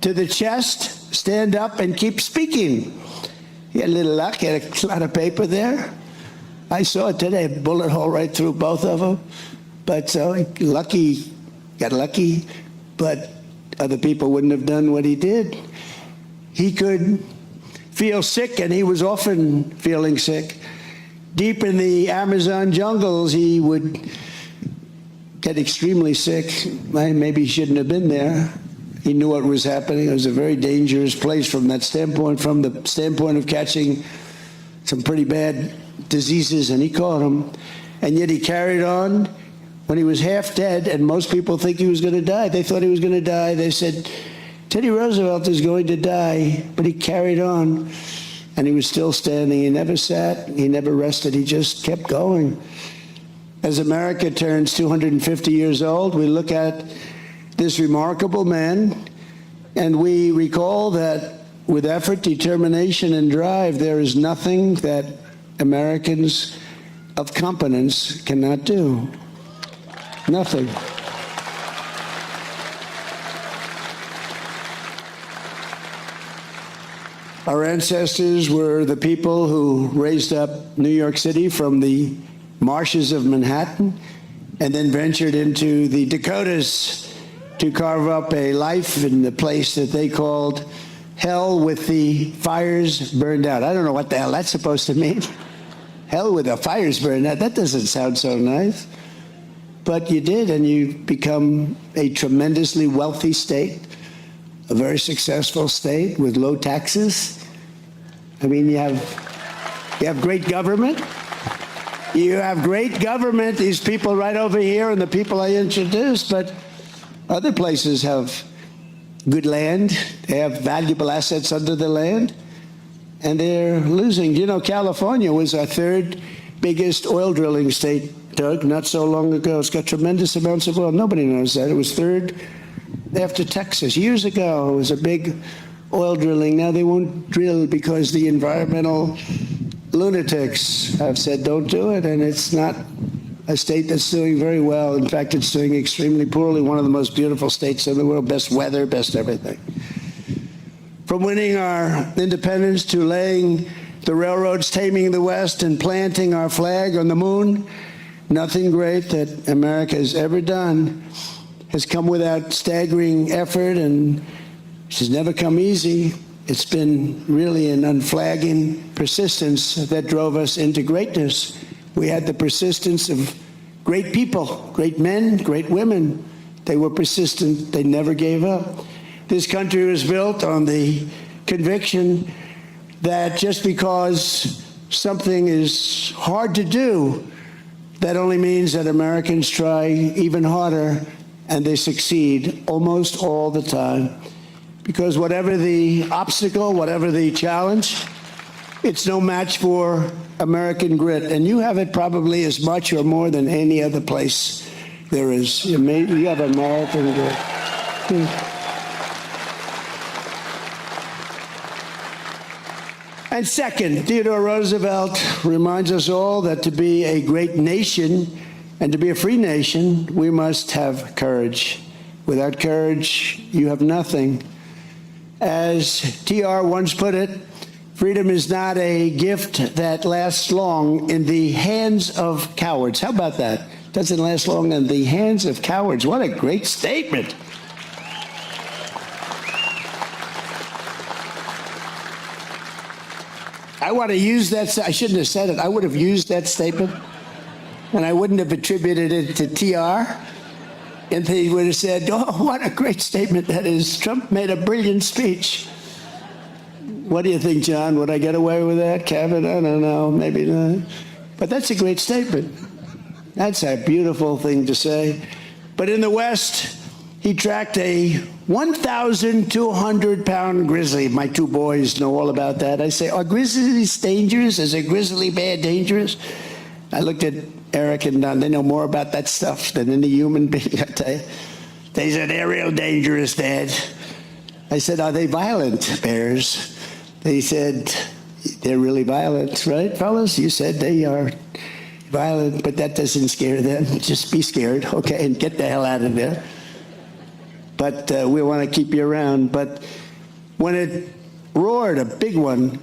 to the chest, stand up, and keep speaking. He had a little luck. He had a lot of paper there. I saw it today, a bullet hole right through both of them. But so got lucky, but other people wouldn't have done what he did. He could feel sick, and he was often feeling sick. Deep in the Amazon jungles, he would get extremely sick. Maybe he shouldn't have been there. He knew what was happening. It was a very dangerous place from that standpoint, from the standpoint of catching some pretty bad diseases, and he caught them. And yet he carried on. When he was half dead, and most people think he was going to die, they thought he was going to die. They said, Teddy Roosevelt is going to die, but he carried on, and he was still standing. He never sat, he never rested, he just kept going. As America turns 250 years old, we look at this remarkable man, and we recall that with effort, determination, and drive, there is nothing that Americans of competence cannot do. Nothing. Our ancestors were the people who raised up New York City from the marshes of Manhattan and then ventured into the Dakotas to carve up a life in the place that they called hell with the fires burned out. I don't know what the hell that's supposed to mean. Hell with the fires burned out. That doesn't sound so nice. But you did, and you become a tremendously wealthy state, a very successful state with low taxes. I mean, you have great government. You have great government, these people right over here and the people I introduced, but other places have good land. They have valuable assets under the land, and they're losing. You know, California was our 3rd biggest oil drilling state, Doug, not so long ago. It's got tremendous amounts of oil. Nobody knows that. It was 3rd after Texas. Years ago, it was a big oil drilling. Now they won't drill because the environmental lunatics have said don't do it, and it's not a state that's doing very well. In fact, it's doing extremely poorly. One of the most beautiful states in the world, best weather, best everything. From winning our independence to laying the railroads, taming the West, and planting our flag on the moon, nothing great that America has ever done has come without staggering effort, and has never come easy. It's been really an unflagging persistence that drove us into greatness. We had the persistence of great people, great men, great women. They were persistent. They never gave up. This country was built on the conviction that just because something is hard to do, that only means that Americans try even harder, and they succeed almost all the time. Because whatever the obstacle, whatever the challenge, it's no match for American grit. And you have it probably as much or more than any other place there is. You have American grit. And second, Theodore Roosevelt reminds us all that to be a great nation and to be a free nation, we must have courage. Without courage, you have nothing. As TR once put it, Freedom is not a gift that lasts long in the hands of cowards. How about that? Doesn't last long in the hands of cowards. What a great statement. I want to use that. I shouldn't have said it. I would have used that statement, and I wouldn't have attributed it to TR. And they would have said, oh, what a great statement that is. Trump made a brilliant speech. What do you think, John? Would I get away with that, Kevin? I don't know. Maybe not. But that's a great statement. That's a beautiful thing to say. But in the West, he tracked a 1,200-pound grizzly. My two boys know all about that. I say, are grizzlies dangerous? Is a grizzly bear dangerous? I looked at Eric and Don. They know more about that stuff than any human being, I tell you. They said, they're real dangerous, Dad. I said, are they violent, bears? They said, they're really violent, right, fellas? You said they are violent, but that doesn't scare them. Just be scared, okay, and get the hell out of there. But we want to keep you around. But when it roared, a big one,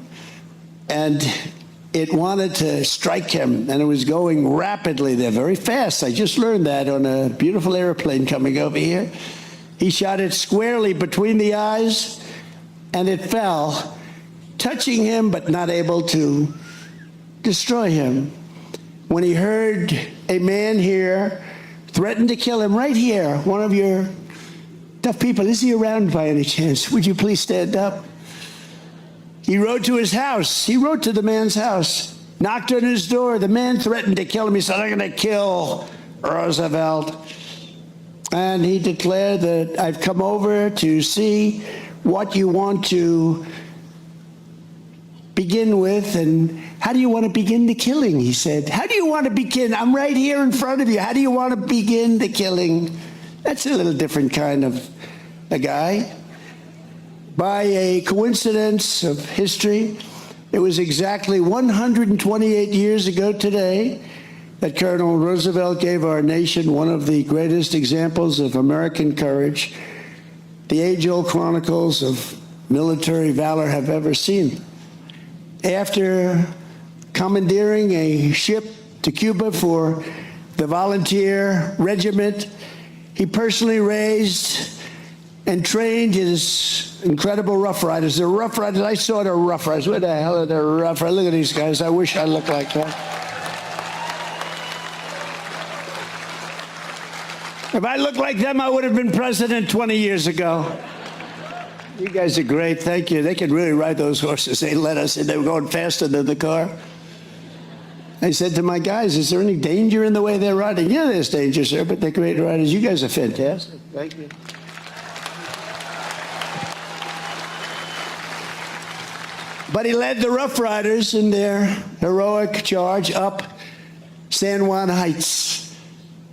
and it wanted to strike him, and it was going rapidly there, very fast. I just learned that on a beautiful airplane coming over here. He shot it squarely between the eyes, and it fell, touching him but not able to destroy him. When he heard a man here threaten to kill him right here, one of your tough people, is he around by any chance? Would you please stand up? He rode to his house. He rode to the man's house, knocked on his door. The man threatened to kill him. He said, I'm going to kill Roosevelt. And he declared that I've come over to see what you want to begin with, and how do you want to begin the killing? He said, how do you want to begin? I'm right here in front of you. How do you want to begin the killing? That's a little different kind of a guy. By a coincidence of history, it was exactly 128 years ago today that Colonel Roosevelt gave our nation one of the greatest examples of American courage the age-old chronicles of military valor have ever seen. After commandeering a ship to Cuba for the volunteer regiment, he personally raised and trained his incredible Rough Riders. The Rough Riders, I saw the Rough Riders. Where the hell are the Rough Riders? Look at these guys. I wish I looked like that. If I looked like them, I would have been president 20 years ago. You guys are great. Thank you. They could really ride those horses. They let us in. They were going faster than the car. I said to my guys, is there any danger in the way they're riding? Yeah, there's danger, sir, but they're great riders. You guys are fantastic. Thank you. But he led the Rough Riders in their heroic charge up San Juan Heights.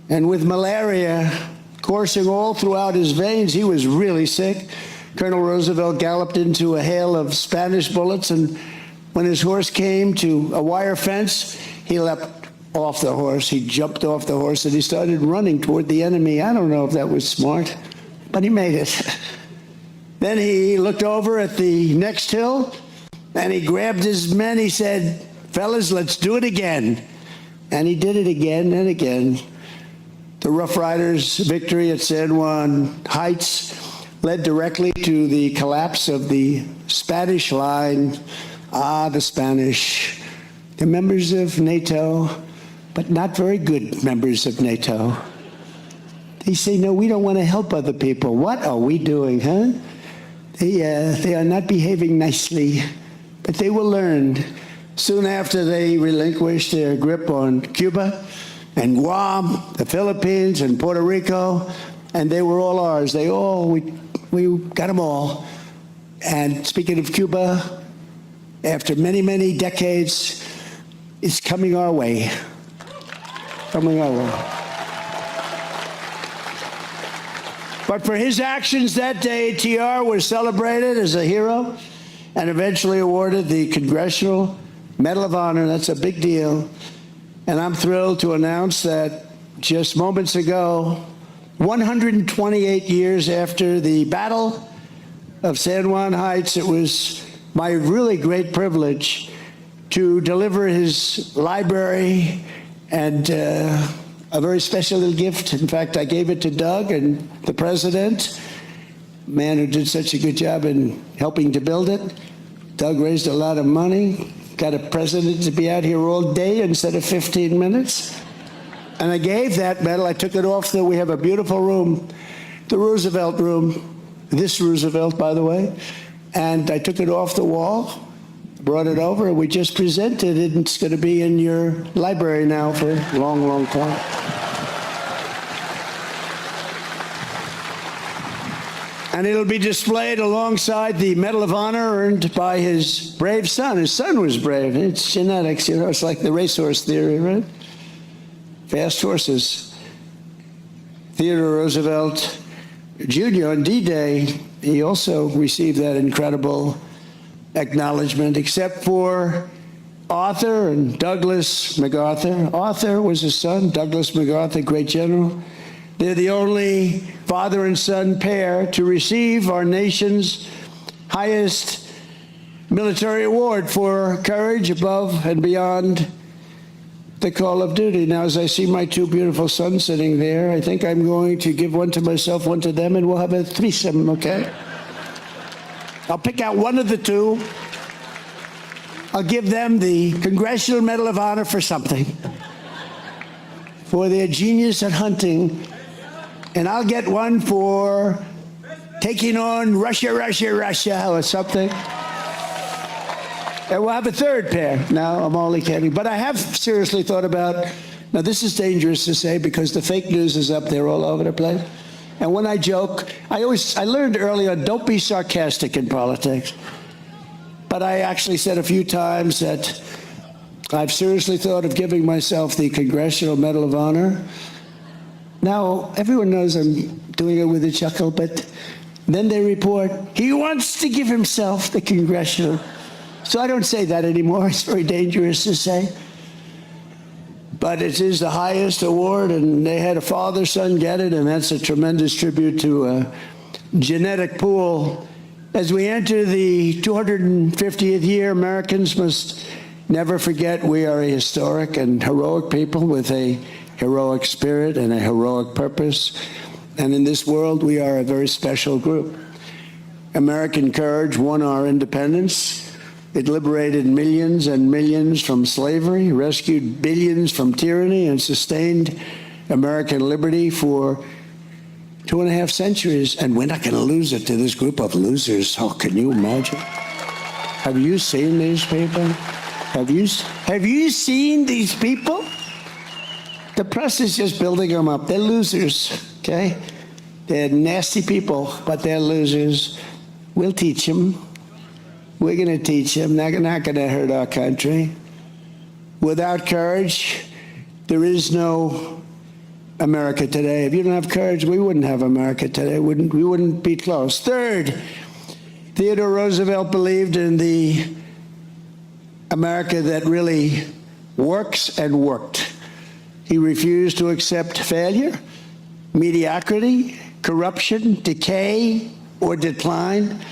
And with malaria coursing all throughout his veins, he was really sick. Colonel Roosevelt galloped into a hail of Spanish bullets, and when his horse came to a wire fence, he leapt off the horse. He jumped off the horse, and he started running toward the enemy. I don't know if that was smart, but he made it. Then he looked over at the next hill, and he grabbed his men. He said, fellas, let's do it again. And he did it again and again. The Rough Riders' victory at San Juan Heights led directly to the collapse of the Spanish line. Ah, the Spanish. They're members of NATO, but not very good members of NATO. They say, no, we don't want to help other people. What are we doing, huh? They are not behaving nicely, but they will learn. Soon after, they relinquished their grip on Cuba and Guam, the Philippines, and Puerto Rico, and they were all ours. We got them all. And speaking of Cuba, after many, many decades, it's coming our way. Coming our way. But for his actions that day, TR was celebrated as a hero and eventually awarded the Congressional Medal of Honor. That's a big deal. And I'm thrilled to announce that just moments ago, 128 years after the Battle of San Juan Heights, it was my really great privilege to deliver his library and a very special little gift. In fact, I gave it to Doug and the president, man who did such a good job in helping to build it. Doug raised a lot of money, got a president to be out here all day instead of 15 minutes. And I gave that medal, I took it off we have a beautiful room, the Roosevelt room, this Roosevelt, by the way, and I took it off the wall, brought it over, and we just presented it, and it's going to be in your library now for a long, long time. And it'll be displayed alongside the Medal of Honor earned by his brave son. His son was brave. It's genetics, you know, it's like the racehorse theory, right? Fast horses. Theodore Roosevelt Jr. on D-Day, he also received that incredible acknowledgement, except for Arthur and Douglas MacArthur. Arthur was his son, Douglas MacArthur, great general. They're the only father and son pair to receive our nation's highest military award for courage above and beyond the call of duty. Now, as I see my two beautiful sons sitting there, I think I'm going to give one to myself, one to them, and we'll have a threesome, okay? I'll pick out one of the two. I'll give them the Congressional Medal of Honor for something, for their genius at hunting, and I'll get one for taking on Russia, Russia, Russia, or something. And we'll have a third pair. No, I'm only kidding. But I have seriously thought about, now this is dangerous to say because the fake news is up there all over the place. And when I joke, I learned early on, don't be sarcastic in politics. But I actually said a few times that I've seriously thought of giving myself the Congressional Medal of Honor. Now, everyone knows I'm doing it with a chuckle, but then they report, he wants to give himself the Congressional. So I don't say that anymore. It's very dangerous to say. But it is the highest award, and they had a father-son get it, and that's a tremendous tribute to a genetic pool. As we enter the 250th year, Americans must never forget we are a historic and heroic people with a heroic spirit and a heroic purpose. And in this world, we are a very special group. American courage won our independence. It liberated millions and millions from slavery, rescued billions from tyranny, and sustained American liberty for 2.5 centuries. And we're not going to lose it to this group of losers. Oh, can you imagine? Have you seen these people? Have you seen these people? The press is just building them up. They're losers, okay? They're nasty people, but they're losers. We'll teach them. We're going to teach them. They're not going to hurt our country. Without courage, there is no America today. If you don't have courage, we wouldn't have America today. We wouldn't be close. Third, Theodore Roosevelt believed in the America that really works and worked. He refused to accept failure, mediocrity, corruption, decay, or decline.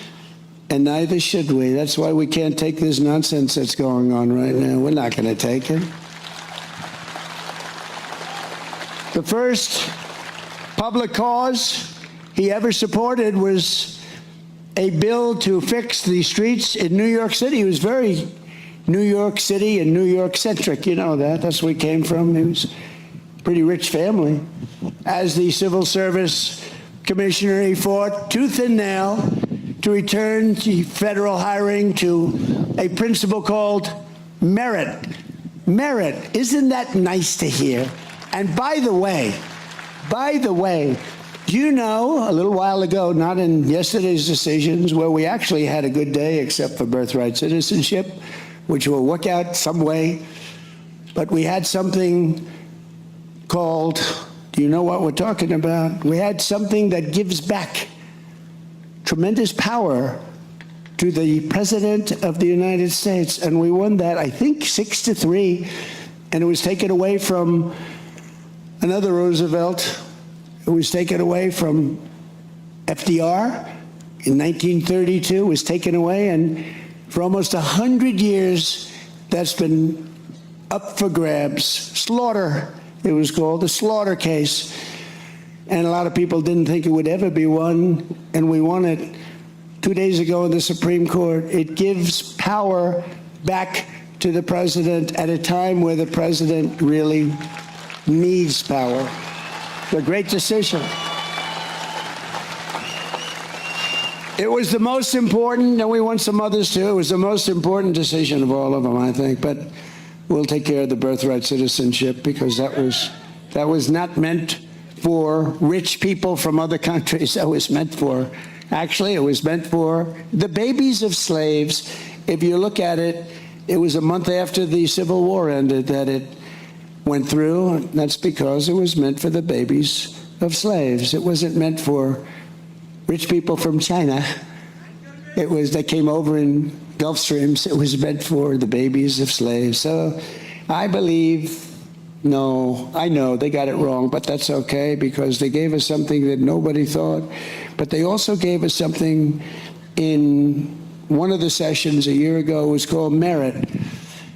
And neither should we. That's why we can't take this nonsense that's going on right now. We're not going to take it. The first public cause he ever supported was a bill to fix the streets in New York City. He was very New York City and New York centric. You know that. That's where he came from. He was a pretty rich family. As the civil service commissioner, he fought tooth and nail to return the federal hiring to a principle called merit. Merit, isn't that nice to hear? And by the way, do you know, a little while ago, not in yesterday's decisions, where we actually had a good day except for birthright citizenship, which will work out some way, but we had something called, do you know what we're talking about? We had something that gives back tremendous power to the President of the United States, and we won that, I think, 6-3, and it was taken away from another Roosevelt. It was taken away from FDR in 1932. It was taken away, and For almost 100 years, that's been up for grabs. Slaughter, it was called, the slaughter case. And a lot of people didn't think it would ever be won, and we won it 2 days ago in the Supreme Court. It gives power back to the president at a time where the president really needs power. It's a great decision. It was the most important, and we won some others too. It was the most important decision of all of them, I think. But we'll take care of the birthright citizenship, because that was not meant for rich people from other countries. That was meant for, actually, it was meant for the babies of slaves. If you look at it, it was a month after the Civil War ended that it went through. That's because it was meant for the babies of slaves. It wasn't meant for rich people from China. It was, they came over in Gulf Streams. It was meant for the babies of slaves. So I believe, no, I know they got it wrong, but that's okay, because they gave us something that nobody thought. But they also gave us something in one of the sessions a year ago. It was called merit.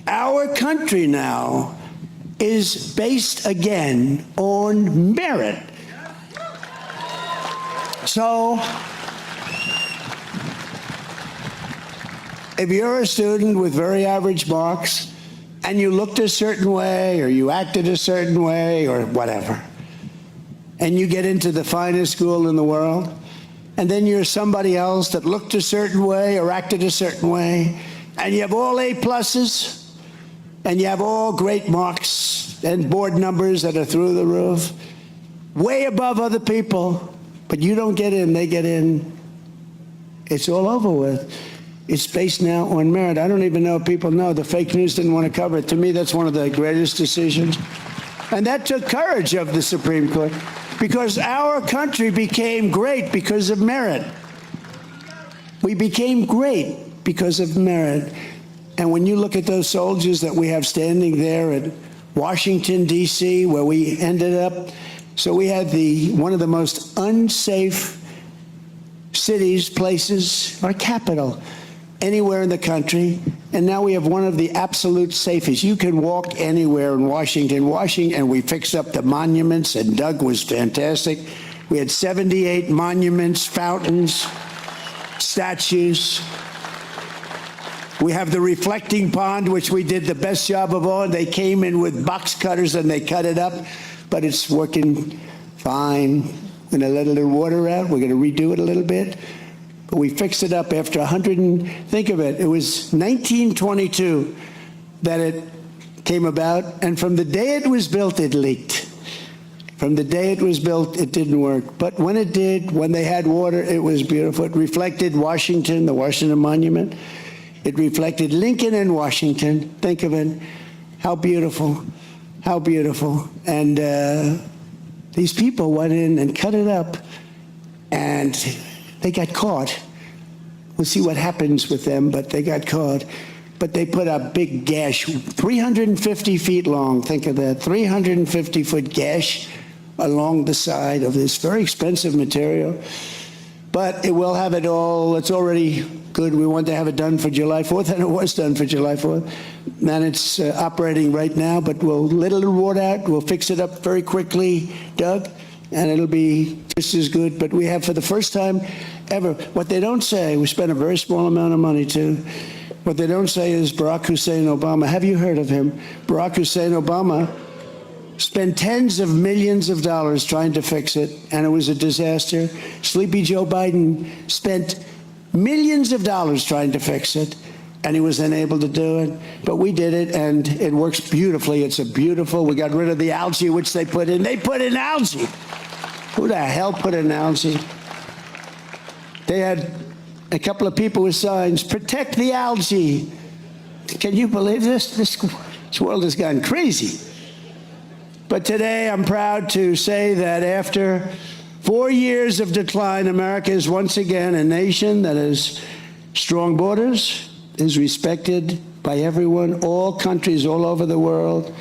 Our country now is based again on merit. So if you're a student with very average marks, and you looked a certain way, or you acted a certain way, or whatever, and you get into the finest school in the world, and then you're somebody else that looked a certain way or acted a certain way, and you have all A pluses, and you have all great marks and board numbers that are through the roof, way above other people, but you don't get in, they get in, it's all over with. It's based now on merit. I don't even know if people know. The fake news didn't want to cover it. To me, that's one of the greatest decisions. And that took courage of the Supreme Court, because our country became great because of merit. We became great because of merit. And when you look at those soldiers that we have standing there at Washington, D.C., where we ended up, so we had one of the most unsafe cities, places, our capital, anywhere in the country, and now we have one of the absolute safest. You can walk anywhere in Washington, and we fixed up the monuments, and Doug was fantastic. We had 78 monuments, fountains, statues. We have the reflecting pond, which we did the best job of all. They came in with box cutters and they cut it up, but it's working fine. We're gonna let a little water out. We're gonna redo it a little bit. But we fixed it up after 100, and think of it, it was 1922 that it came about, and from the day it was built, it leaked. From the day it was built, it didn't work. But when it did, when they had water, it was beautiful. It reflected Washington, the Washington Monument. It reflected Lincoln and Washington. Think of it, how beautiful, how beautiful. And these people went in and cut it up, and they got caught. We'll see what happens with them, but they got caught. But they put a big gash, 350 feet long, think of that, 350-foot gash along the side of this very expensive material. But it will have it all, it's already good. We want to have it done for July 4th, and it was done for July 4th. And it's operating right now, but we'll let a little water out, we'll fix it up very quickly, Doug, and it'll be just as good. But we have, for the first time ever, what they don't say, we spent a very small amount of money too. What they don't say is Barack Hussein Obama. Have you heard of him? Barack Hussein Obama spent tens of millions of dollars trying to fix it, and it was a disaster. Sleepy Joe Biden spent millions of dollars trying to fix it, and he was unable to do it. But we did it, and it works beautifully. It's a beautiful, we got rid of the algae, which they put in. They put in algae. Who the hell put in algae? They had a couple of people with signs, protect the algae. Can you believe this? This world has gone crazy. But today I'm proud to say that after 4 years of decline, America is once again a nation that has strong borders, is respected by everyone, all countries all over the world.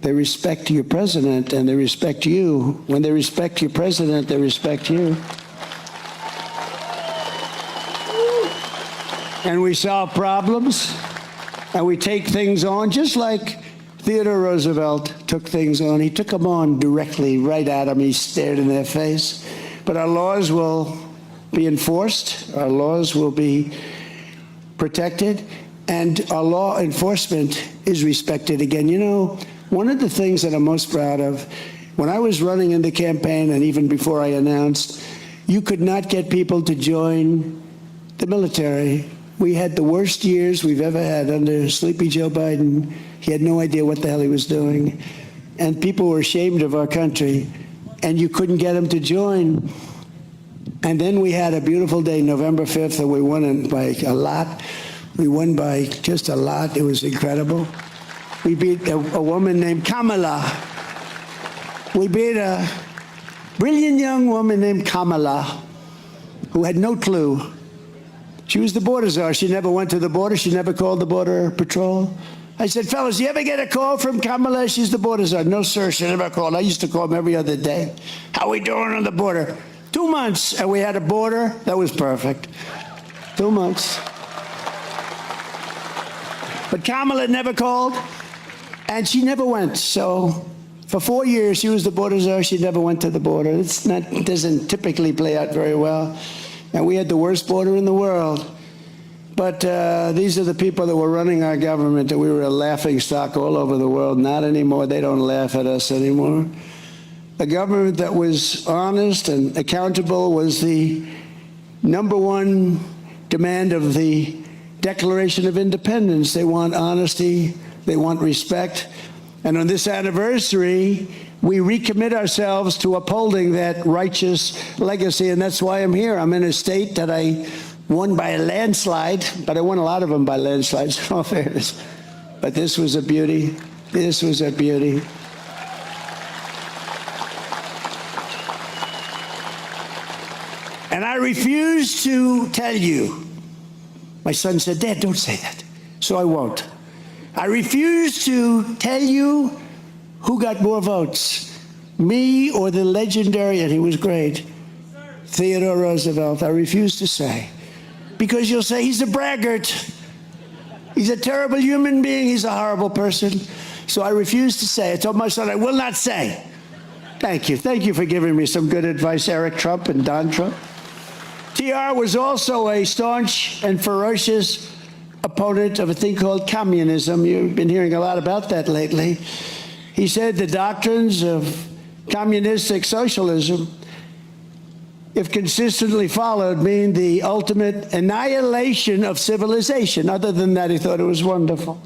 They respect your president, and they respect you. When they respect your president, they respect you. and we solve problems, and we take things on, just like Theodore Roosevelt took things on. He took them on directly, right at them. He stared in their face. But our laws will be enforced. Our laws will be protected. And our law enforcement is respected again. You know, one of the things that I'm most proud of, when I was running in the campaign and even before I announced, you could not get people to join the military. We had the worst years we've ever had under Sleepy Joe Biden. He had no idea what the hell he was doing. And people were ashamed of our country. And you couldn't get them to join. And then we had a beautiful day, November 5th, and we won by a lot. We won by just a lot. It was incredible. We beat a woman named Kamala. We beat a brilliant young woman named Kamala who had no clue. She was the border czar. She never went to the border. She never called the border patrol. I said, fellas, you ever get a call from Kamala? She's the border czar. No, sir, she never called. I used to call them every other day. How we doing on the border? 2 months, and we had a border that was perfect. 2 months. But Kamala never called, and she never went. So for 4 years, she was the border czar. She never went to the border. It doesn't typically play out very well. And we had the worst border in the world. But these are the people that were running our government, that we were a laughing stock all over the world. Not anymore. They don't laugh at us anymore. A government that was honest and accountable was the #1 demand of the Declaration of Independence. They want honesty. They want respect. And on this anniversary, we recommit ourselves to upholding that righteous legacy. And that's why I'm here. I'm in a state that I won by a landslide, but I won a lot of them by landslides, in all fairness. But this was a beauty. This was a beauty. And I refuse to tell you. My son said, Dad, don't say that. So I won't. I refuse to tell you who got more votes, me or the legendary, and he was great, Theodore Roosevelt. I refuse to say. Because you'll say he's a braggart. He's a terrible human being. He's a horrible person. So I refuse to say. I told my son I will not say. Thank you. Thank you for giving me some good advice, Eric Trump and Don Trump. TR was also a staunch and ferocious opponent of a thing called communism. You've been hearing a lot about that lately. He said the doctrines of communistic socialism, if consistently followed, mean the ultimate annihilation of civilization. Other than that, he thought it was wonderful.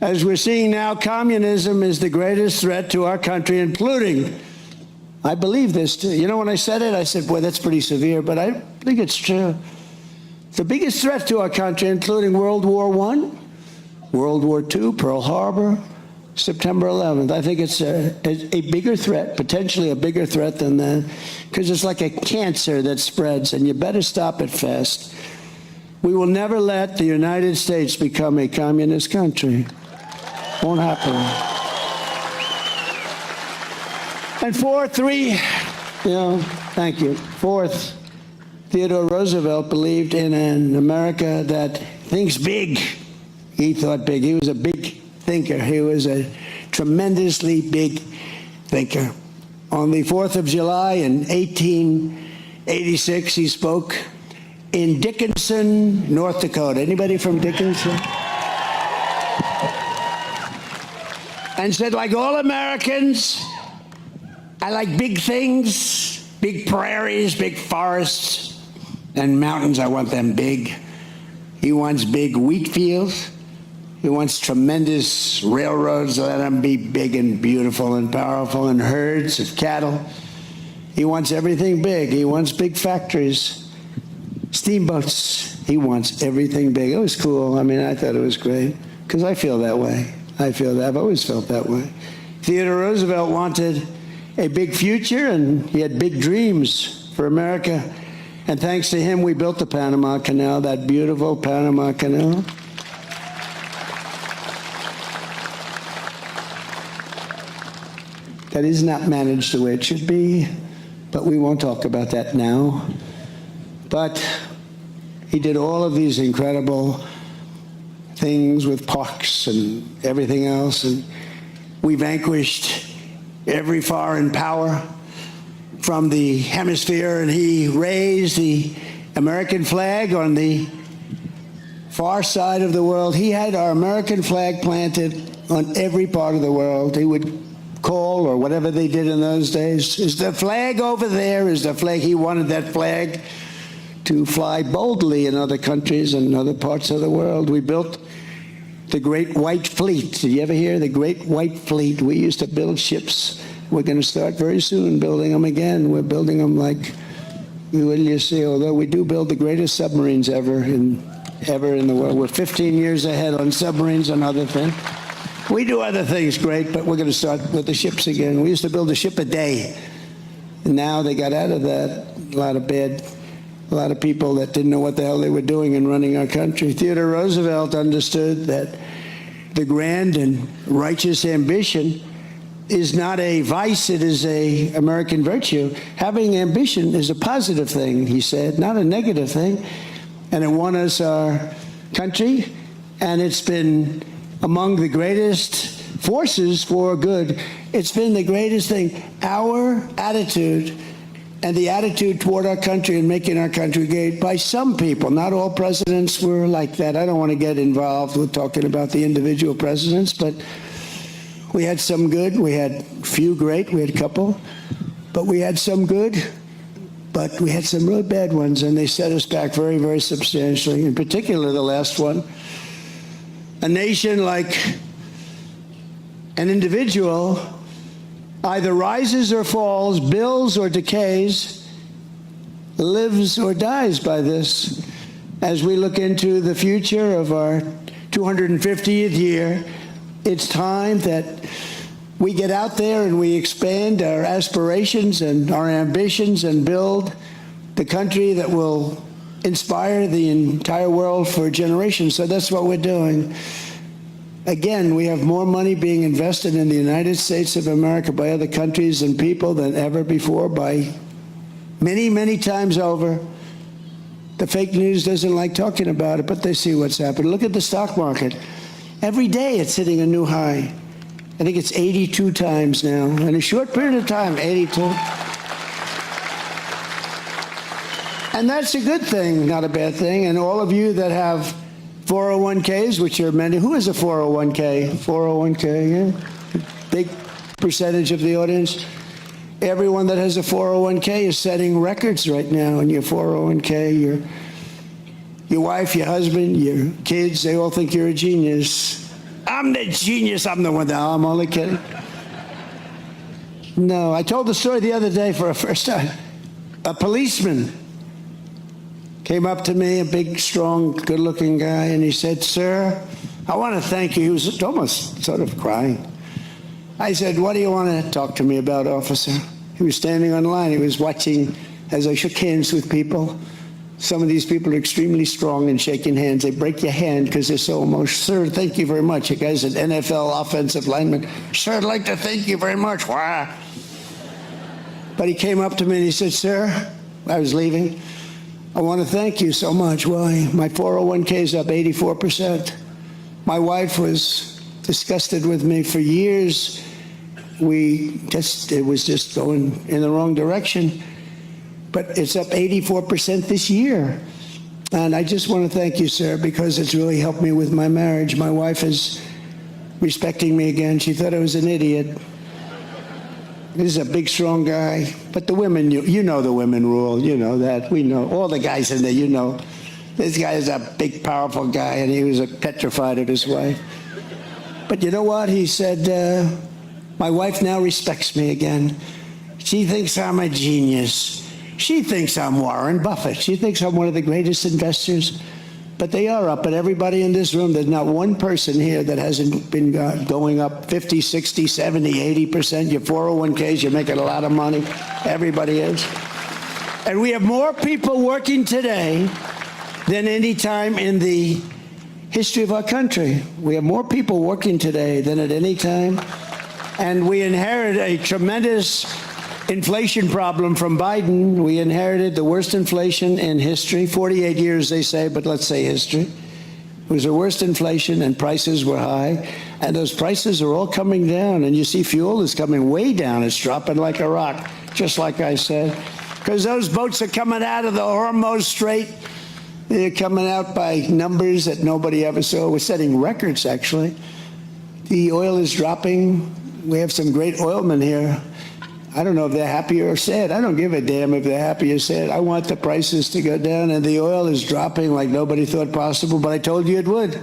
As we're seeing now, communism is the greatest threat to our country, including, I believe this too. You know, when I said it, I said, boy, that's pretty severe, but I think it's true. The biggest threat to our country, including World War I, World War II, Pearl Harbor, September 11th. I think it's a bigger threat, potentially a bigger threat than that, because it's like a cancer that spreads, and you better stop it fast. We will never let the United States become a communist country. Won't happen. And fourth, Fourth, Theodore Roosevelt believed in an America that thinks big. He thought big. He was a big thinker. He was a tremendously big thinker. On the 4th of July in 1886, he spoke in Dickinson, North Dakota. Anybody from Dickinson? And said, like all Americans, I like big things, big prairies, big forests, and mountains. I want them big. He wants big wheat fields. He wants tremendous railroads. Let them be big and beautiful and powerful, and herds of cattle. He wants everything big. He wants big factories, steamboats. He wants everything big. It was cool. I mean, I thought it was great because I feel that way. I've always felt that way. Theodore Roosevelt wanted a big future, and he had big dreams for America. And thanks to him, we built the Panama Canal, that beautiful Panama Canal. That is not managed the way it should be, but we won't talk about that now. But He did all of these incredible things with parks and everything else, and we vanquished every foreign power from the hemisphere, and he raised the American flag on the far side of the world. He had our American flag planted on every part of the world. He would call, or whatever they did in those days, is the flag over there, is the flag. He wanted that flag to fly boldly in other countries and other parts of the world. We built the Great White Fleet. Did you ever hear the Great White Fleet? We used to build ships. We're going to start very soon building them again. We're building them like, will you see, although we do build the greatest submarines ever in the world. We're 15 years ahead on submarines and other things. We do other things great, but we're going to start with the ships again. We used to build a ship a day, and now they got out of that. A lot of people that didn't know what the hell they were doing in running our country. Theodore Roosevelt understood that the grand and righteous ambition is not a vice, it is an American virtue. Having ambition is a positive thing, he said, not a negative thing. And it won us our country, and it's been among the greatest forces for good. It's been the greatest thing. Our attitude and the attitude toward our country and making our country great by some people. Not all presidents were like that. I don't want to get involved with talking about the individual presidents, but we had some good. We had few great. We had a couple. But we had some good. But we had some really bad ones, and they set us back very, very substantially. In particular, the last one. A nation, like an individual, either rises or falls, builds or decays, lives or dies by this. As we look into the future of our 250th year, it's time that we get out there and we expand our aspirations and our ambitions and build the country that will inspire the entire world for generations. So that's what we're doing. Again, we have more money being invested in the United States of America by other countries and people than ever before, by many, many times over. The fake news doesn't like talking about it, but they see what's happened. Look at the stock market. Every day it's hitting a new high. I think it's 82 times now. In a short period of time, 82. And that's a good thing, not a bad thing. And all of you that have 401ks, which are many, who has a 401k? 401k, yeah? Big percentage of the audience. Everyone that has a 401k is setting records right now in your 401k. Your wife, your husband, your kids, they all think you're a genius. I'm the genius, I'm the one that, I'm only kidding. No, I told the story the other day for the first time. A policeman came up to me, a big, strong, good-looking guy, and he said, "Sir, I want to thank you." He was almost sort of crying. I said, "What do you want to talk to me about, officer?" He was standing on line. He was watching as I shook hands with people. Some of these people are extremely strong in shaking hands. They break your hand because they're so emotional. "Sir, thank you very much." A guy's an NFL offensive lineman. "Sir, I'd like to thank you very much." Wow. But he came up to me and he said, "Sir," I was leaving, "I want to thank you so much. Why? My 401k is up 84%. My wife was disgusted with me for years. It was just going in the wrong direction. But it's up 84% this year. And I just want to thank you, sir, because it's really helped me with my marriage. My wife is respecting me again. She thought I was an idiot. This is a big, strong guy. But the women, you know the women rule. You know that. We know. All the guys in there, you know. This guy is a big, powerful guy, and he was petrified of his wife. But you know what? He said, my wife now respects me again. She thinks I'm a genius. She thinks I'm Warren Buffett. She thinks I'm one of the greatest investors. But they are up. But everybody in this room, there's not one person here that hasn't been going up 50, 60, 70, 80%. Your 401ks, you're making a lot of money. Everybody is. And we have more people working today than any time in the history of our country. We have more people working today than at any time. And we inherit a tremendous inflation problem from Biden. We inherited the worst inflation in history. 48 years, they say, but let's say history. It was the worst inflation, and prices were high. And those prices are all coming down. And you see fuel is coming way down. It's dropping like a rock, just like I said. Because those boats are coming out of the Hormuz Strait. They're coming out by numbers that nobody ever saw. We're setting records, actually. The oil is dropping. We have some great oilmen here. I don't know if they're happy or sad. I don't give a damn if they're happy or sad. I want the prices to go down, and the oil is dropping like nobody thought possible, but I told you it would.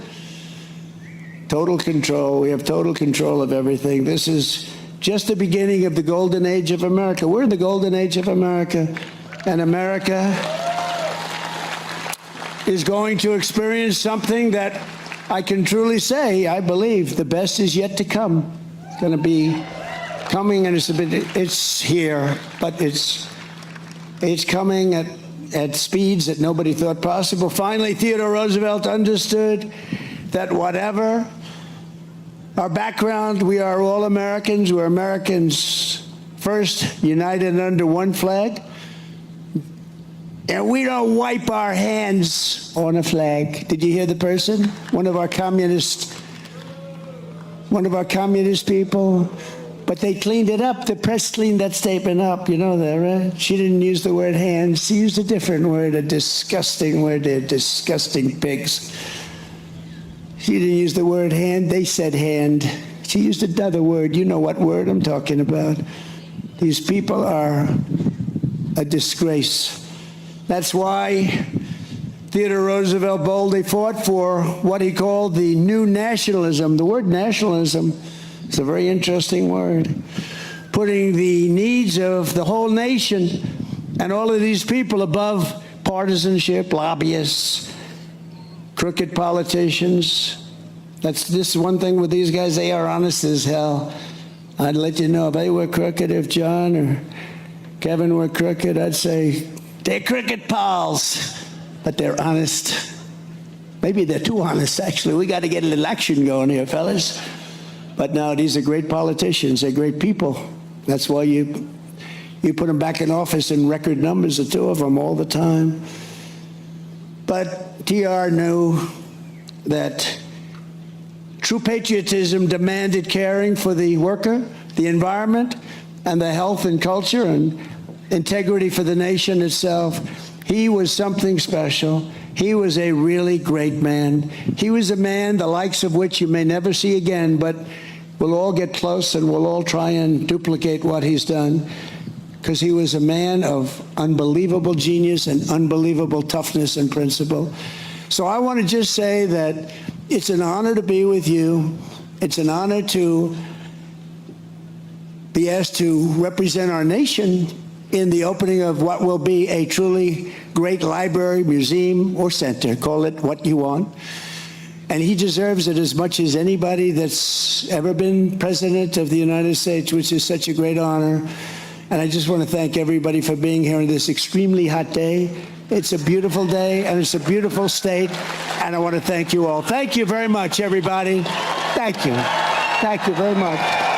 Total control. We have total control of everything. This is just the beginning of the golden age of America. We're in the golden age of America, and America is going to experience something that I can truly say, I believe, the best is yet to come. It's going to be coming, and it's here, but it's coming at speeds that nobody thought possible. Finally, Theodore Roosevelt understood that whatever our background, we are all Americans. We're Americans first, united under one flag. And we don't wipe our hands on a flag. Did you hear the person? One of our communist people. But they cleaned it up. The press cleaned that statement up. You know that, right? She didn't use the word hands. She used a different word, a disgusting word. They're disgusting pigs. She didn't use the word hand. They said hand. She used another word. You know what word I'm talking about. These people are a disgrace. That's why Theodore Roosevelt boldly fought for what he called the new nationalism. The word nationalism is a very interesting word. Putting the needs of the whole nation and all of these people above partisanship, lobbyists, crooked politicians. This is one thing with these guys, they are honest as hell. I'd let you know if they were crooked, if John or Kevin were crooked, I'd say, they're crooked pals, but they're honest. Maybe they're too honest, actually. We got to get an election going here, fellas. But no, these are great politicians. They're great people. That's why you put them back in office in record numbers, the two of them, all the time. But TR knew that true patriotism demanded caring for the worker, the environment, and the health and culture, and integrity for the nation itself. He was something special. He was a really great man. He was a man the likes of which you may never see again, but we'll all get close and we'll all try and duplicate what he's done, because he was a man of unbelievable genius and unbelievable toughness and principle. So I want to just say that it's an honor to be with you. It's an honor to be asked to represent our nation in the opening of what will be a truly great library, museum, or center. Call it what you want. And he deserves it as much as anybody that's ever been president of the United States, which is such a great honor. And I just want to thank everybody for being here on this extremely hot day. It's a beautiful day, and it's a beautiful state, and I want to thank you all. Thank you very much, everybody. Thank you. Thank you very much.